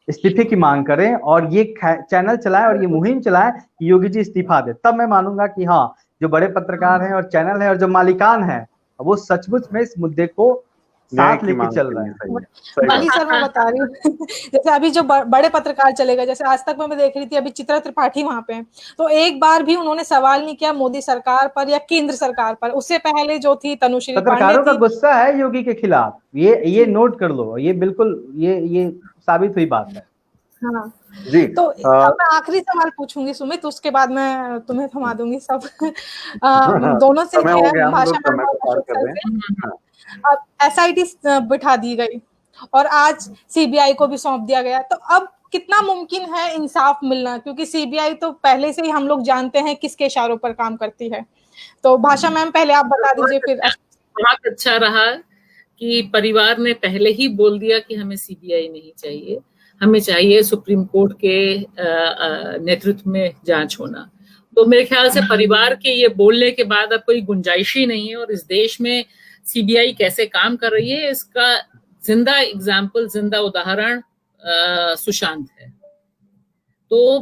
इस्तीफे की मांग करें और ये चैनल चलाएं और ये मुहिम चलाएं कि योगी जी इस्तीफा दे। तब मैं मानूंगा कि हाँ, जो बड़े पत्रकार हैं और चैनल है और जो मालिकान हैं, वो सचमुच में इस मुद्दे को साथ लेके चल रहे हैं। वही सर मैं बता रही हूँ। जैसे अभी जो बड़े पत्रकार चले गए, जैसे आज तक मैं देख रही थी, अभी चित्रा त्रिपाठी वहां पे हैं, तो एक बार भी उन्होंने सवाल नहीं किया मोदी सरकार पर या केंद्र सरकार पर। उससे पहले जो थी तनुश्री पांडे, पत्रकारों का गुस्सा है योगी के खिलाफ, ये नोट कर लो, ये बिल्कुल ये साबित हुई बात है। हाँ जी। तो अब मैं आखिरी सवाल पूछूंगी सुमित, उसके बाद मैं तुम्हें थमा दूंगी सब। दोनों से अब SIT बिठा दी गई और आज CBI को भी सौंप दिया गया, तो अब कितना मुमकिन है इंसाफ मिलना? क्योंकि CBI तो पहले से ही हम लोग जानते हैं किसके इशारों पर काम करती है। तो भाषा मैम पहले आप बता दीजिए फिर। बहुत अच्छा रहा कि परिवार ने पहले ही बोल दिया कि हमें CBI नहीं चाहिए, हमें चाहिए सुप्रीम कोर्ट के नेतृत्व में जांच होना। तो मेरे ख्याल से परिवार के ये बोलने के बाद अब कोई गुंजाइश ही नहीं है। और इस देश में CBI कैसे काम कर रही है इसका जिंदा एग्जाम्पल, जिंदा उदाहरण सुशांत है। तो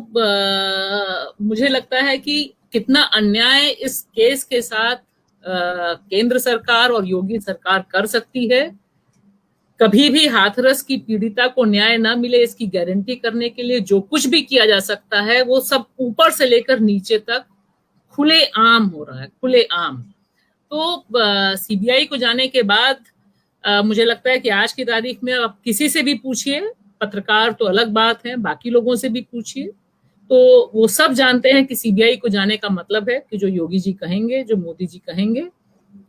मुझे लगता है कि कितना अन्याय इस केस के साथ केंद्र सरकार और योगी सरकार कर सकती है। कभी भी हाथरस की पीड़िता को न्याय ना मिले इसकी गारंटी करने के लिए जो कुछ भी किया जा सकता है वो सब ऊपर से लेकर नीचे तक खुले आम हो रहा है, खुले आम। तो CBI को जाने के बाद मुझे लगता है कि आज की तारीख में आप किसी से भी पूछिए, पत्रकार तो अलग बात है, बाकी लोगों से भी पूछिए, तो वो सब जानते हैं कि CBI को जाने का मतलब है कि जो योगी जी कहेंगे, जो मोदी जी कहेंगे,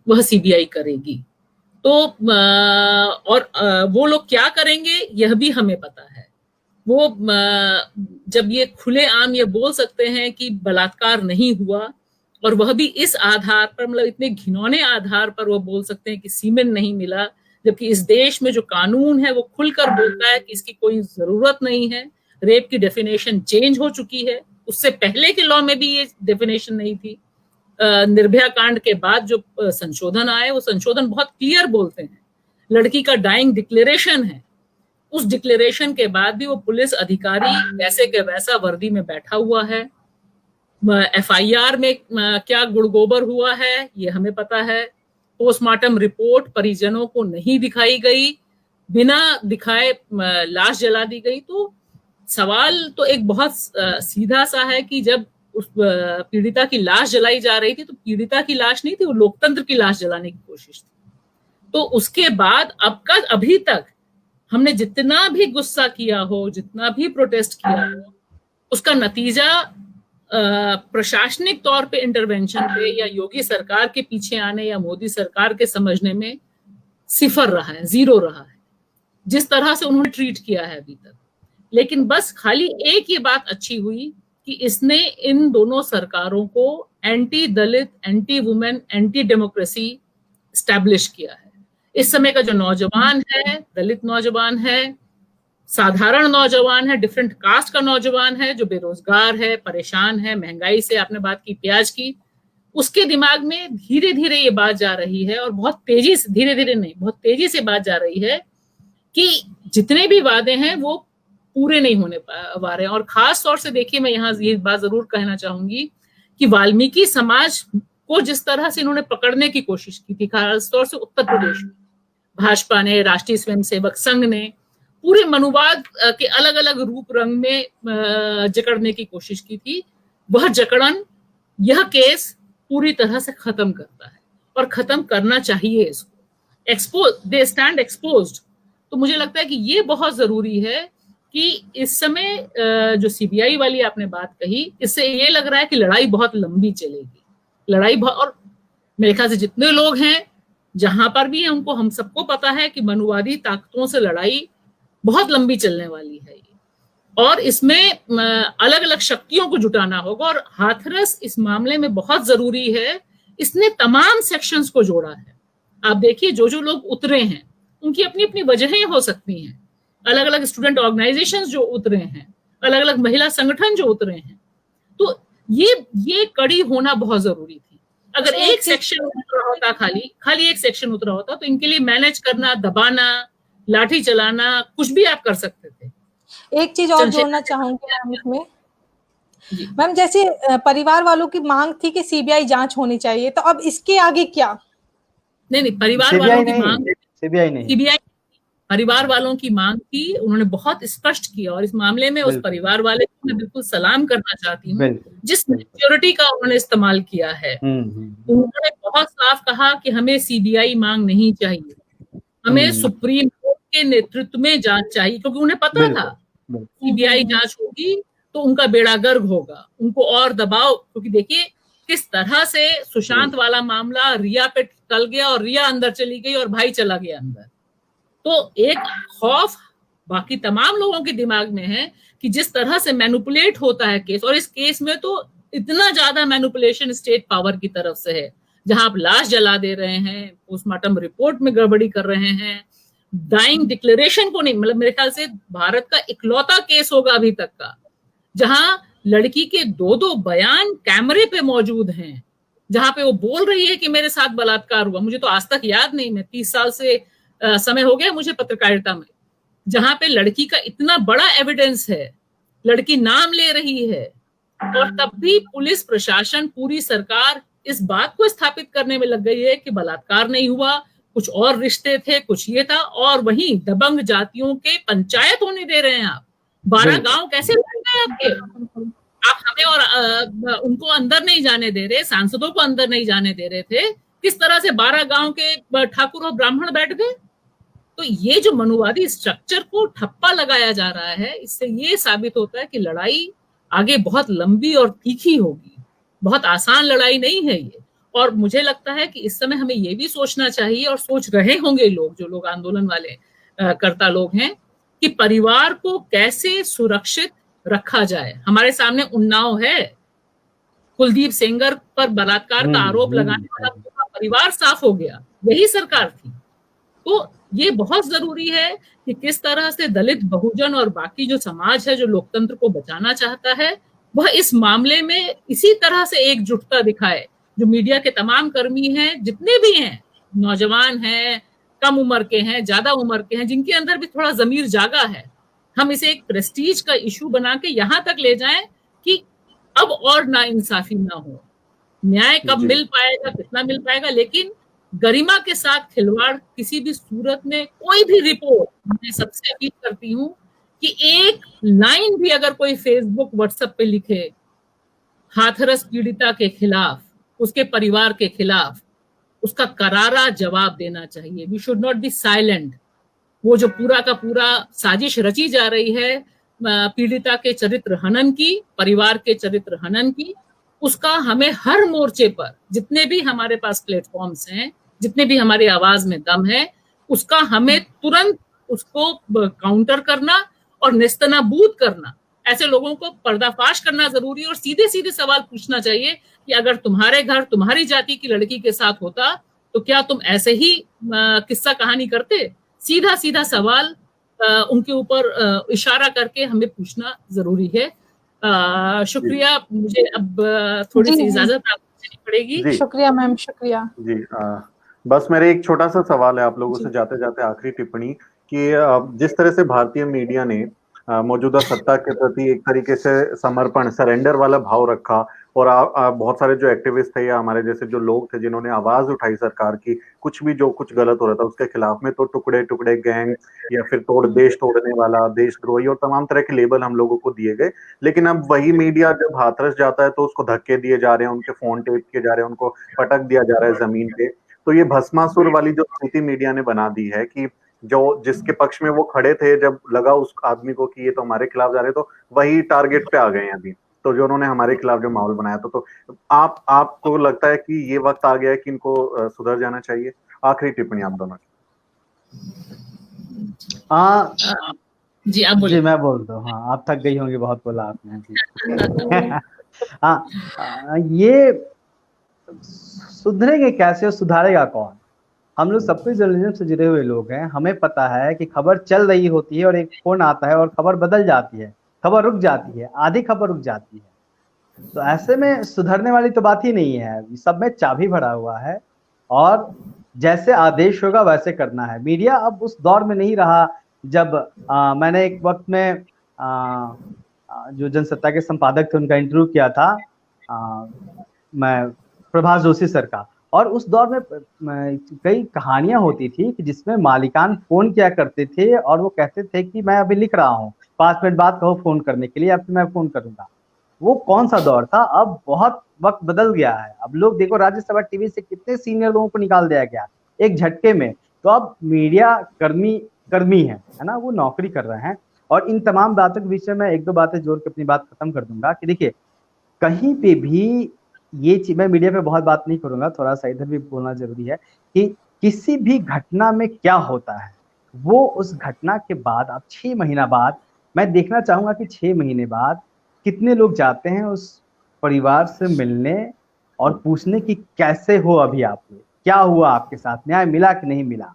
वह CBI करेगी। तो और वो लोग क्या करेंगे यह भी हमें पता है। वो जब ये खुले आम ये बोल सकते हैं कि बलात्कार नहीं हुआ, और वह भी इस आधार पर, मतलब इतने घिनौने आधार पर वो बोल सकते हैं कि सीमेन नहीं मिला, जबकि इस देश में जो कानून है वो खुलकर बोलता है कि इसकी कोई जरूरत नहीं है। रेप की डेफिनेशन चेंज हो चुकी है, उससे पहले के लॉ में भी ये डेफिनेशन नहीं थी। निर्भया कांड के बाद जो संशोधन आए वो संशोधन बहुत क्लियर बोलते हैं, लड़की का डाइंग डिक्लेरेशन है, उस डिक्लेरेशन के बाद भी वो पुलिस अधिकारी वैसे के वैसा वर्दी में बैठा हुआ है। FIR में क्या गुड़गोबर हुआ है ये हमें पता है। पोस्टमार्टम रिपोर्ट परिजनों को नहीं दिखाई गई, बिना दिखाए लाश जला दी गई। तो सवाल तो एक बहुत सीधा सा है कि जब उस पीड़िता की लाश जलाई जा रही थी तो पीड़िता की लाश नहीं थी, वो लोकतंत्र की लाश जलाने की कोशिश थी। तो उसके बाद अभी तक हमने जितना भी गुस्सा किया हो, जितना भी प्रोटेस्ट किया हो, उसका नतीजा प्रशासनिक तौर पे इंटरवेंशन पे या योगी सरकार के पीछे आने या मोदी सरकार के समझने में सिफर रहा है, जीरो रहा है, जिस तरह से उन्होंने ट्रीट किया है अभी तक। लेकिन बस खाली एक ये बात अच्छी हुई कि इसने इन दोनों सरकारों को anti Dalit, anti women, anti democracy establish किया है। इस समय का जो नौजवान है, दलित नौजवान है, साधारण नौजवान है, डिफरेंट कास्ट का नौजवान है, जो बेरोजगार है, परेशान है, महंगाई से, आपने बात की प्याज की, उसके दिमाग में धीरे धीरे ये बात जा रही है, और बहुत तेजी से, धीरे धीरे नहीं, बहुत तेजी से बात जा रही है कि जितने भी वादे हैं वो पूरे नहीं होने पा रहे हैं। और खास तौर से देखिए, मैं यहाँ ये बात जरूर कहना चाहूंगी कि वाल्मीकि समाज को जिस तरह से इन्होंने पकड़ने की कोशिश की थी, खास तौर से उत्तर प्रदेश में भाजपा ने, राष्ट्रीय स्वयंसेवक संघ ने पूरे मनुवाद के अलग अलग रूप रंग में जकड़ने की कोशिश की थी, वह जकड़न यह केस पूरी तरह से खत्म करता है, और खत्म करना चाहिए इसको। They stand exposed. तो मुझे लगता है कि ये बहुत जरूरी है कि इस समय जो सीबीआई वाली आपने बात कही, इससे ये लग रहा है कि लड़ाई बहुत लंबी चलेगी, लड़ाई बहुत, और मेरे ख्याल से जितने लोग हैं जहां पर भी हैं उनको, हम सबको पता है कि मनुवादी ताकतों से लड़ाई बहुत लंबी चलने वाली है और इसमें अलग अलग शक्तियों को जुटाना होगा। और हाथरस इस मामले में बहुत जरूरी है, इसने तमाम सेक्शंस को जोड़ा है। आप देखिए जो जो लोग उतरे हैं उनकी अपनी अपनी वजहें हो सकती हैं, अलग अलग स्टूडेंट ऑर्गेनाइजेशंस जो उतरे हैं, अलग अलग महिला संगठन जो उतरे हैं, तो ये कड़ी होना बहुत जरूरी थी। अगर एक सेक्शन उतरा होता, खाली एक सेक्शन उतरा होता, तो इनके लिए मैनेज करना, दबाना, लाठी चलाना, कुछ भी आप कर सकते थे। एक चीज और जोड़ना चाहूंगी मैम इसमें, मैम जैसे परिवार वालों की मांग थी कि सीबीआई जांच होनी चाहिए, तो अब इसके आगे क्या? नहीं, परिवार वालों की मांग, सीबीआई परिवार वालों की मांग थी, उन्होंने बहुत स्पष्ट किया और इस मामले में उस परिवार वाले को मैं बिल्कुल सलाम करना चाहती हूँ जिस मैच्योरिटी का उन्होंने इस्तेमाल किया है। उन्होंने बहुत साफ कहा कि हमें सीबीआई मांग नहीं चाहिए, हमें सुप्रीम कोर्ट के नेतृत्व में जांच चाहिए, क्योंकि उन्हें पता था सीबीआई जांच होगी तो उनका बेड़ा गर्क होगा, उनको और दबाव, क्योंकि देखिए किस तरह से सुशांत वाला मामला रिया पे टल गया और रिया अंदर चली गई और भाई चला गया अंदर। तो एक खौफ बाकी तमाम लोगों के दिमाग में है कि जिस तरह से मैनिपुलेट होता है केस, और इस केस में तो इतना ज्यादा मैनिपुलेशन स्टेट पावर की तरफ से है, जहां आप लाश जला दे रहे हैं, पोस्टमार्टम रिपोर्ट में गड़बड़ी कर रहे हैं, डाइंग डिक्लेरेशन को नहीं, मतलब मेरे ख्याल से भारत का इकलौता केस होगा अभी तक का जहां लड़की के 2 बयान कैमरे पे मौजूद हैं, जहां पे वो बोल रही है कि मेरे साथ बलात्कार हुआ। मुझे तो आज तक याद नहीं, मैं 30 साल से समय हो गया मुझे पत्रकारिता में, जहां पे लड़की का इतना बड़ा एविडेंस है, लड़की नाम ले रही है, और तब भी पुलिस प्रशासन, पूरी सरकार इस बात को स्थापित करने में लग गई है कि बलात्कार नहीं हुआ, कुछ और रिश्ते थे, कुछ ये था। और वहीं दबंग जातियों के पंचायत होने दे रहे हैं आप। 12 गांव कैसे लड़ गए आपके? आप हमें और उनको अंदर नहीं जाने दे रहे, सांसदों को अंदर नहीं जाने दे रहे थे, किस तरह से 12 गांव के ठाकुर और ब्राह्मण बैठ गए? तो ये जो मनुवादी स्ट्रक्चर को ठप्पा लगाया जा रहा है, इससे ये साबित होता है कि लड़ाई आगे बहुत लंबी और तीखी होगी, बहुत आसान लड़ाई नहीं है ये। और मुझे लगता है कि इस समय हमें ये भी सोचना चाहिए, और सोच रहे होंगे लोग, जो लोग आंदोलन वाले कर्ता लोग हैं, कि परिवार को कैसे सुरक्षित रखा जाए। हमारे सामने उन्नाव है, कुलदीप सेंगर पर बलात्कार का आरोप लगाने वाला पूरा परिवार साफ हो गया, यही सरकार थी। तो ये बहुत जरूरी है कि किस तरह से दलित, बहुजन और बाकी जो समाज है जो लोकतंत्र को बचाना चाहता है, वह इस मामले में इसी तरह से एकजुटता दिखाए। जो मीडिया के तमाम कर्मी हैं, जितने भी हैं, नौजवान हैं, कम उम्र के हैं, ज्यादा उम्र के हैं, जिनके अंदर भी थोड़ा जमीर जागा है, हम इसे एक प्रेस्टीज का इशू बना के यहां तक ले जाएं कि अब और नाइंसाफी ना हो। न्याय कब मिल पाएगा, कितना मिल पाएगा, लेकिन गरिमा के साथ खिलवाड़ किसी भी सूरत में, कोई भी रिपोर्ट, मैं सबसे अपील करती हूं कि एक लाइन भी अगर कोई फेसबुक, व्हाट्सएप पे लिखे हाथरस पीड़िता के खिलाफ, उसके परिवार के खिलाफ, उसका करारा जवाब देना चाहिए। We should not be silent. वो जो पूरा का पूरा साजिश रची जा रही है पीड़िता के चरित्र हनन की, परिवार के चरित्र हनन की, उसका हमें हर मोर्चे पर, जितने भी हमारे पास प्लेटफॉर्म्स हैं, जितने भी हमारी आवाज में दम है, उसका हमें तुरंत उसको काउंटर करना और नेस्तनाबूद करना, ऐसे लोगों को पर्दाफाश करना जरूरी है। और सीधे सीधे सवाल पूछना चाहिए कि अगर तुम्हारे घर तुम्हारी जाति की लड़की के साथ होता तो क्या तुम ऐसे ही किस्सा कहानी करते? सीधा सीधा सवाल उनके ऊपर इशारा करके हमें पूछना जरूरी है। शुक्रिया, मुझे अब थोड़ी सी इजाजत आपको देनी पड़ेगी। शुक्रिया मैम, शुक्रिया जी। बस मेरे एक छोटा सा सवाल है आप लोगों से जाते जाते, आखिरी टिप्पणी, कि जिस तरह से भारतीय मीडिया ने मौजूदा सत्ता के प्रति एक तरीके से समर्पण, सरेंडर वाला भाव रखा, और बहुत सारे जो एक्टिविस्ट थे या हमारे जैसे जो लोग थे जिन्होंने आवाज उठाई सरकार की, कुछ भी जो कुछ गलत हो रहा था उसके खिलाफ में, तो टुकड़े टुकड़े गैंग या फिर देश तोड़ने वाला, देशद्रोही और तमाम तरह के लेबल हम लोगों को दिए गए। लेकिन अब वही मीडिया जब हाथरस जाता है तो उसको धक्के दिए जा रहे हैं, उनके फोन टेप किए जा रहे हैं, उनको पटक दिया जा रहा है जमीन पे। तो ये भस्मासुर वाली जो स्थिति मीडिया ने बना दी है कि जो जिसके पक्ष में वो खड़े थे, जब लगा उस आदमी को कि ये तो हमारे खिलाफ जा रहे, तो वही टारगेट पे आ गए हैं अभी, तो जो उन्होंने हमारे खिलाफ जो माहौल बनाया था। तो आपको लगता है कि ये वक्त आ गया है कि इनको सुधर जाना चाहिए? आखिरी टिप्पणी आप दोनों की। जी आप बोलिए। जी मैं बोल दूं। हाँ, आप थक गई होंगी, बहुत बोला आपने जी। हाँ, ये सुधरेंगे कैसे और सुधारेगा कौन? हम लोग सबके जर्नलिज्म से जुड़े हुए लोग हैं, हमें पता है कि खबर चल रही होती है और एक फोन आता है और खबर बदल जाती है, खबर रुक जाती है, आधी खबर रुक जाती है। तो ऐसे में सुधरने वाली तो बात ही नहीं है, सब में चाबी भरा हुआ है और जैसे आदेश होगा वैसे करना है। मीडिया अब उस दौर में नहीं रहा जब मैंने एक वक्त में जो जनसत्ता के संपादक थे उनका इंटरव्यू किया था, मैं प्रभास जोशी सर का, और उस दौर में कई कहानियां होती थी कि जिसमें मालिकान फोन किया करते थे और वो कहते थे कि मैं अभी लिख रहा हूँ, 5 मिनट बाद कहो फोन करने के लिए, अब मैं फोन करूंगा। वो कौन सा दौर था? अब बहुत वक्त बदल गया है। अब लोग देखो, राज्यसभा टीवी से कितने सीनियर लोगों को निकाल दिया गया एक झटके में। तो अब मीडिया कर्मी है ना, वो नौकरी कर रहे हैं। और इन तमाम बातों के विषय में एक दो बातें जोड़ के अपनी बात खत्म कर दूंगा कि देखिए, कहीं पे भी ये चीज, मैं मीडिया पे बहुत बात नहीं करूंगा, थोड़ा सा इधर भी बोलना जरूरी है कि किसी भी घटना में क्या होता है, वो उस घटना के बाद आप 6 महीना बाद, मैं देखना चाहूंगा कि 6 महीने बाद कितने लोग जाते हैं उस परिवार से मिलने और पूछने की कैसे हो, अभी आपने क्या हुआ, आपके साथ न्याय मिला कि नहीं मिला।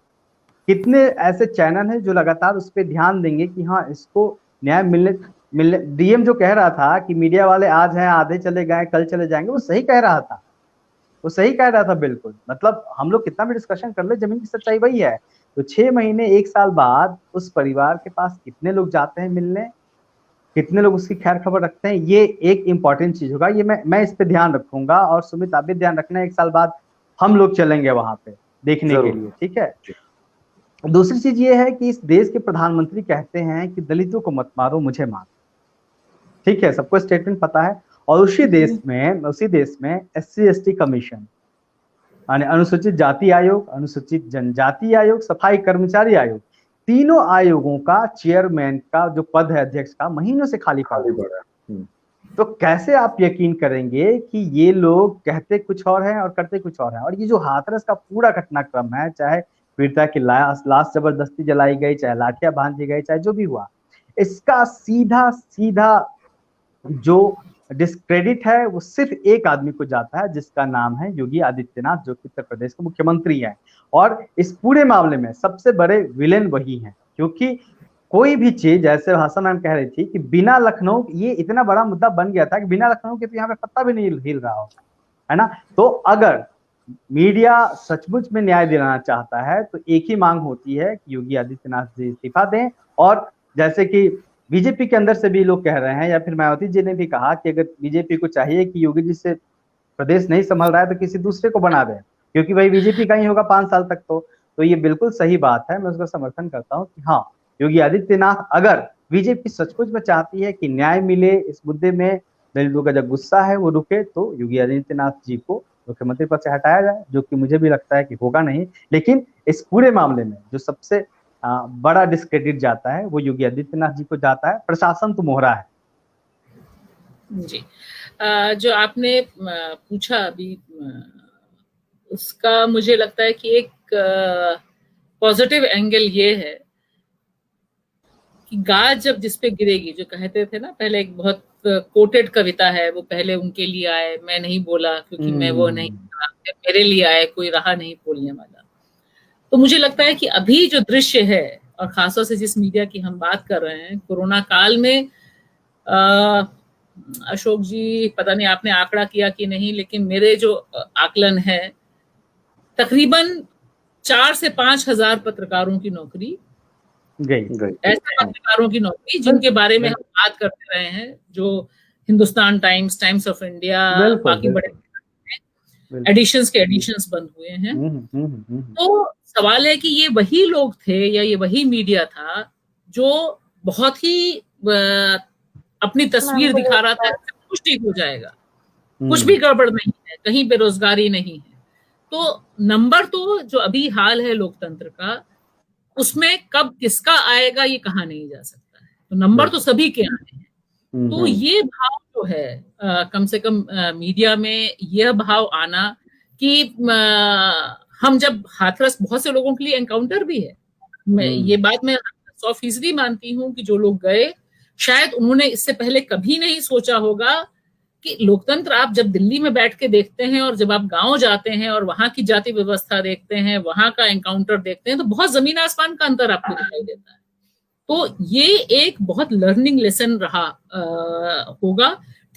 कितने ऐसे चैनल हैं जो लगातार उस पर ध्यान देंगे कि हाँ, इसको न्याय मिलने। डीएम जो कह रहा था कि मीडिया वाले आज हैं, आधे चले गए, कल चले जाएंगे, वो सही कह रहा था, वो सही कह रहा था बिल्कुल। मतलब हम लोग कितना भी डिस्कशन कर ले, जमीन की सच्चाई वही है। तो 6 महीने 1 साल बाद उस परिवार के पास कितने लोग जाते हैं मिलने, कितने लोग उसकी खैर खबर रखते हैं, ये एक इंपॉर्टेंट चीज होगा। ये मैं इस पे ध्यान रखूंगा। और सुमित, आप भी ध्यान रखना, 1 साल बाद हम लोग चलेंगे वहां पे देखने के लिए, ठीक है? दूसरी चीज ये है कि इस देश के प्रधानमंत्री कहते हैं कि दलितों को मत मारो, मुझे मारो, ठीक है, सबको स्टेटमेंट पता है। और उसी देश में SC/ST कमीशन, यानी अनुसूचित जाति आयोग, अनुसूचित जनजाति आयोग, सफाई कर्मचारी आयोग, तीनों आयोगों का चेयरमैन का जो पद है, अध्यक्ष का, महीनों से खाली पड़ा है। तो कैसे आप यकीन करेंगे कि ये लोग कहते कुछ और हैं और करते कुछ और हैं? और ये जो हाथरस का पूरा घटनाक्रम है, चाहे पीड़िता की लाश जबरदस्ती जलाई गई, चाहे लाठियां बांधी गई, चाहे जो भी हुआ, इसका सीधा सीधा जो डिस्क्रेडिट है वो सिर्फ एक आदमी को जाता है, जिसका नाम है योगी आदित्यनाथ, जो कि उत्तर प्रदेश के मुख्यमंत्री हैं। और इस पूरे मामले में सबसे बड़े विलेन वही हैं, क्योंकि कोई भी चीज, जैसे भाषा मैम कह रही थी कि बिना लखनऊ, ये इतना बड़ा मुद्दा बन गया था कि बिना लखनऊ के तो यहाँ पे पत्ता भी नहीं हिल रहा होगा, है ना? तो अगर मीडिया सचमुच में न्याय दिलाना चाहता है तो एक ही मांग होती है कि योगी आदित्यनाथ जी इस्तीफा दें। और जैसे कि बीजेपी के अंदर से भी लोग कह रहे हैं, या फिर मायावती जी ने भी कहा कि अगर बीजेपी को चाहिए कि योगी जी से प्रदेश नहीं संभल रहा है तो किसी दूसरे को बना दें, क्योंकि वही बीजेपी का ही होगा 5 साल तक। तो ये बिल्कुल सही बात है, मैं उसका समर्थन करता हूँ कि हाँ, योगी आदित्यनाथ, अगर बीजेपी सचमुच में चाहती है कि न्याय मिले इस मुद्दे में, दलितों का जो गुस्सा है वो रुके, तो योगी आदित्यनाथ जी को मुख्यमंत्री पद से हटाया जाए, जो कि मुझे भी लगता है कि होगा नहीं। लेकिन इस पूरे मामले में जो सबसे बड़ा डिस्क्रेडिट जाता है वो योगी आदित्यनाथ जी को जाता है, प्रशासन तो मोहरा है। जी, जो आपने पूछा अभी, उसका मुझे लगता है कि एक पॉजिटिव एंगल ये है कि गाज जब जिस पे गिरेगी, जो कहते थे ना पहले, एक बहुत कोटेड कविता है, वो पहले उनके लिए आए, मैं नहीं बोला क्योंकि मैं वो नहीं, मेरे लिए आए, कोई रहा नहीं बोलने वाला। तो मुझे लगता है कि अभी जो दृश्य है, और खासतौर से जिस मीडिया की हम बात कर रहे हैं, कोरोना काल में, अशोक जी पता नहीं आपने आंकड़ा किया कि नहीं, लेकिन मेरे जो आकलन है, तकरीबन 4 से 5 हजार पत्रकारों की नौकरी गई। ऐसे पत्रकारों की नौकरी जिनके बारे में हम बात करते रहे हैं, जो Hindustan times, times of India, बाकी बड़े एडिशंस के एडिशंस बंद हुए हैं। तो सवाल है कि ये वही लोग थे या ये वही मीडिया था जो बहुत ही अपनी तस्वीर दिखा रहा था, कुछ ठीक हो जाएगा, कुछ भी गड़बड़ नहीं है, कहीं बेरोजगारी नहीं है, तो नंबर तो जो अभी हाल है लोकतंत्र का, उसमें कब किसका आएगा ये कहा नहीं जा सकता है। तो नंबर तो सभी के आने हैं। तो ये भाव जो है कम से कम मीडिया में यह भाव आना कि हम जब हाथरस, बहुत से लोगों के लिए एनकाउंटर भी है, ये बात मैं 100% मानती हूँ कि जो लोग गए शायद उन्होंने इससे पहले कभी नहीं सोचा होगा कि लोकतंत्र आप जब दिल्ली में बैठ के देखते हैं और जब आप गांव जाते हैं और वहां की जाति व्यवस्था देखते हैं, वहां का एनकाउंटर देखते हैं, तो बहुत जमीन आसमान का अंतर आपको दिखाई देता है। तो ये एक बहुत लर्निंग लेसन रहा होगा,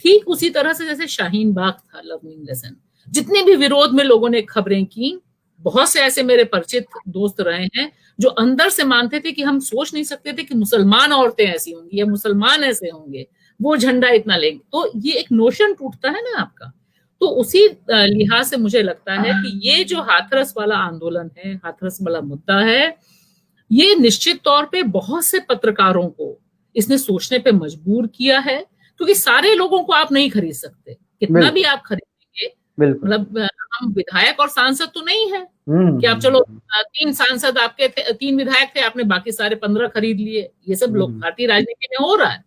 ठीक उसी तरह से जैसे शाहीन बाग था लर्निंग लेसन। जितने भी विरोध में लोगों ने खबरें की, बहुत से ऐसे मेरे परिचित दोस्त रहे हैं जो अंदर से मानते थे कि हम सोच नहीं सकते थे कि मुसलमान औरतें ऐसी होंगी या मुसलमान ऐसे होंगे, वो झंडा इतना लेंगे। तो ये एक नोशन टूटता है ना आपका। तो उसी लिहाज से मुझे लगता है कि ये जो हाथरस वाला आंदोलन है, हाथरस वाला मुद्दा है, ये निश्चित तौर पे बहुत से पत्रकारों को इसने सोचने पे मजबूर किया है, क्योंकि सारे लोगों को आप नहीं खरीद सकते, कितना भी आप खरीदेंगे। मतलब हम विधायक और सांसद तो नहीं है कि आप चलो 3 सांसद आपके थे, 3 विधायक थे, आपने बाकी सारे 15 खरीद लिए। ये सब लोग भारतीय राजनीति में हो रहा है,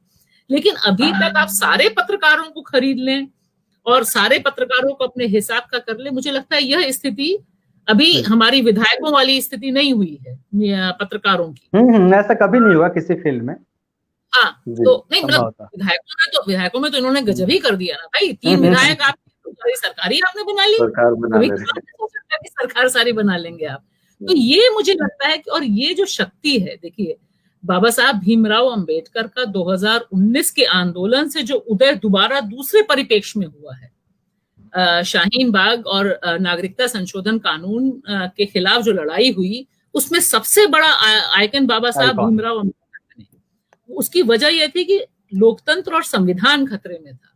लेकिन अभी तक आप सारे पत्रकारों को खरीद लें और सारे पत्रकारों को अपने हिसाब का कर ले, मुझे लगता है यह स्थिति अभी हमारी विधायकों वाली स्थिति नहीं हुई है पत्रकारों की। ऐसा कभी नहीं हुआ किसी फील्ड में। हाँ, तो नहीं, मतलब विधायकों में तो इन्होंने गजब ही कर दिया ना भाई। 3 विधायक आप सरकारी आपने बना ली, सरकार सारी बना लेंगे आप। तो ये मुझे लगता है कि, और ये जो शक्ति है, देखिए बाबा साहब भीमराव अंबेडकर का 2019 के आंदोलन से जो उदय दोबारा दूसरे परिप्रेक्ष्य में हुआ है, शाहीन बाग और नागरिकता संशोधन कानून के खिलाफ जो लड़ाई हुई, उसमें सबसे बड़ा आइकन बाबा साहब भीमराव अम्बेडकर ने। उसकी वजह यह थी कि लोकतंत्र और संविधान खतरे में था।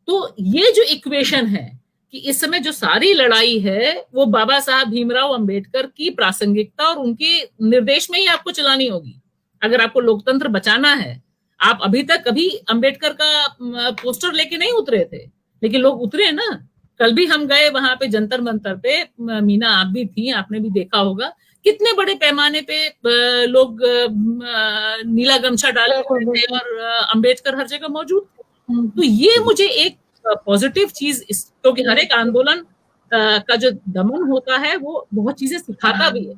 तो ये जो इक्वेशन है कि इस समय जो सारी लड़ाई है वो बाबा साहब भीमराव अंबेडकर की प्रासंगिकता और उनके निर्देश में ही आपको चलानी होगी अगर आपको लोकतंत्र बचाना है। आप अभी तक कभी अंबेडकर का पोस्टर लेके नहीं उतरे थे, लेकिन लोग उतरे ना। कल भी हम गए वहां पे जंतर मंतर पे, मीना आप भी थी, आपने भी देखा होगा कितने बड़े पैमाने पे लोग नीला गमछा डाले थे और अंबेडकर हर जगह मौजूद थे। तो ये मुझे एक पॉजिटिव चीज, क्योंकि हर एक आंदोलन का जो दमन होता है वो बहुत चीजें सिखाता भी है।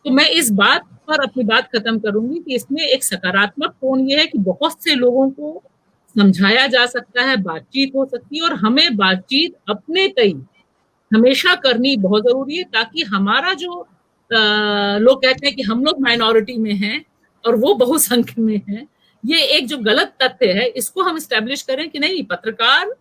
तो मैं इस बात पर अपनी बात खत्म करूंगी कि इसमें एक सकारात्मक कोण ये है कि बहुत से लोगों को समझाया जा सकता है, बातचीत हो सकती है, और हमें बातचीत अपने तय हमेशा करनी बहुत जरूरी है, ताकि हमारा जो लोग कहते हैं कि हम लोग माइनॉरिटी में हैं और वो बहुसंख्य में हैं, ये एक जो गलत तथ्य है, इसको हम इस्टेब्लिश करें कि नहीं, पत्रकार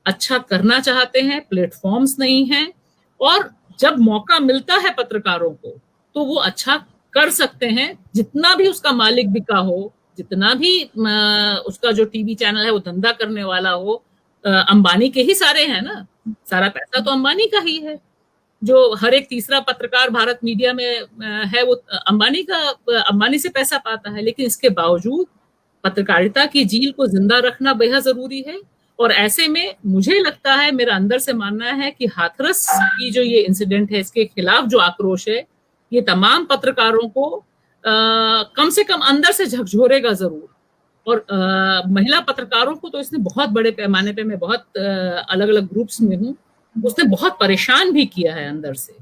अच्छा करना चाहते हैं, प्लेटफॉर्म्स नहीं हैं, और जब मौका मिलता है पत्रकारों को तो वो अच्छा कर सकते हैं। जितना भी उसका मालिक बिका हो, जितना भी उसका जो टीवी चैनल है वो धंधा करने वाला हो, अंबानी के ही सारे हैं ना, सारा पैसा तो अंबानी का ही है। जो हर एक तीसरा पत्रकार भारत मीडिया में है वो अंबानी से पैसा पाता है। लेकिन इसके बावजूद पत्रकारिता की जील को जिंदा रखना बेहद जरूरी है। और ऐसे में मुझे लगता है, मेरा अंदर से मानना है कि हाथरस की जो ये इंसिडेंट है, इसके खिलाफ जो आक्रोश है, ये तमाम पत्रकारों को कम से कम अंदर से झकझोरेगा जरूर। और महिला पत्रकारों को तो इसने बहुत बड़े पैमाने पे, मैं बहुत अलग अलग ग्रुप्स में हूँ, उसने बहुत परेशान भी किया है अंदर से।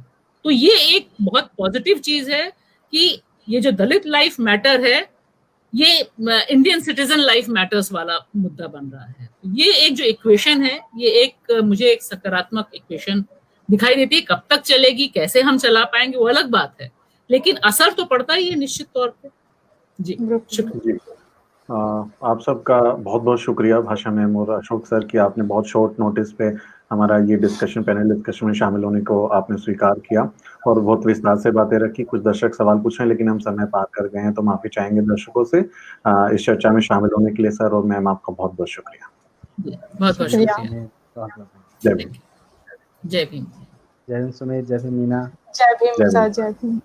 तो ये एक बहुत पॉजिटिव चीज है कि ये जो दलित लाइफ मैटर है, ये इंडियन सिटीजन लाइफ मैटर्स वाला मुद्दा बन रहा है। ये एक जो इक्वेशन है, ये एक मुझे एक सकारात्मक इक्वेशन दिखाई देती है। कब तक चलेगी, कैसे हम चला पाएंगे, वो अलग बात है, लेकिन असर तो पड़ता ही है निश्चित तौर पे। जी शुक्रिया। आप सबका बहुत बहुत शुक्रिया भाषा मैम और अशोक सर कि आपने बहुत शॉर्ट नोटिस पे हमारा ये डिस्कशन, पैनल डिस्कशन में शामिल होने को आपने स्वीकार किया और बहुत विस्तार से बातें रखी। कुछ दर्शक सवाल पूछे लेकिन हम समय पार कर गए हैं, तो माफी चाहेंगे दर्शकों से। इस चर्चा में शामिल होने के लिए सर और मैम आपका बहुत बहुत शुक्रिया। बहुत बहुत शुक्रिया। जय भीम। जय भीम। जय हिंद सुमित, जय भीम मीना। जय भीम।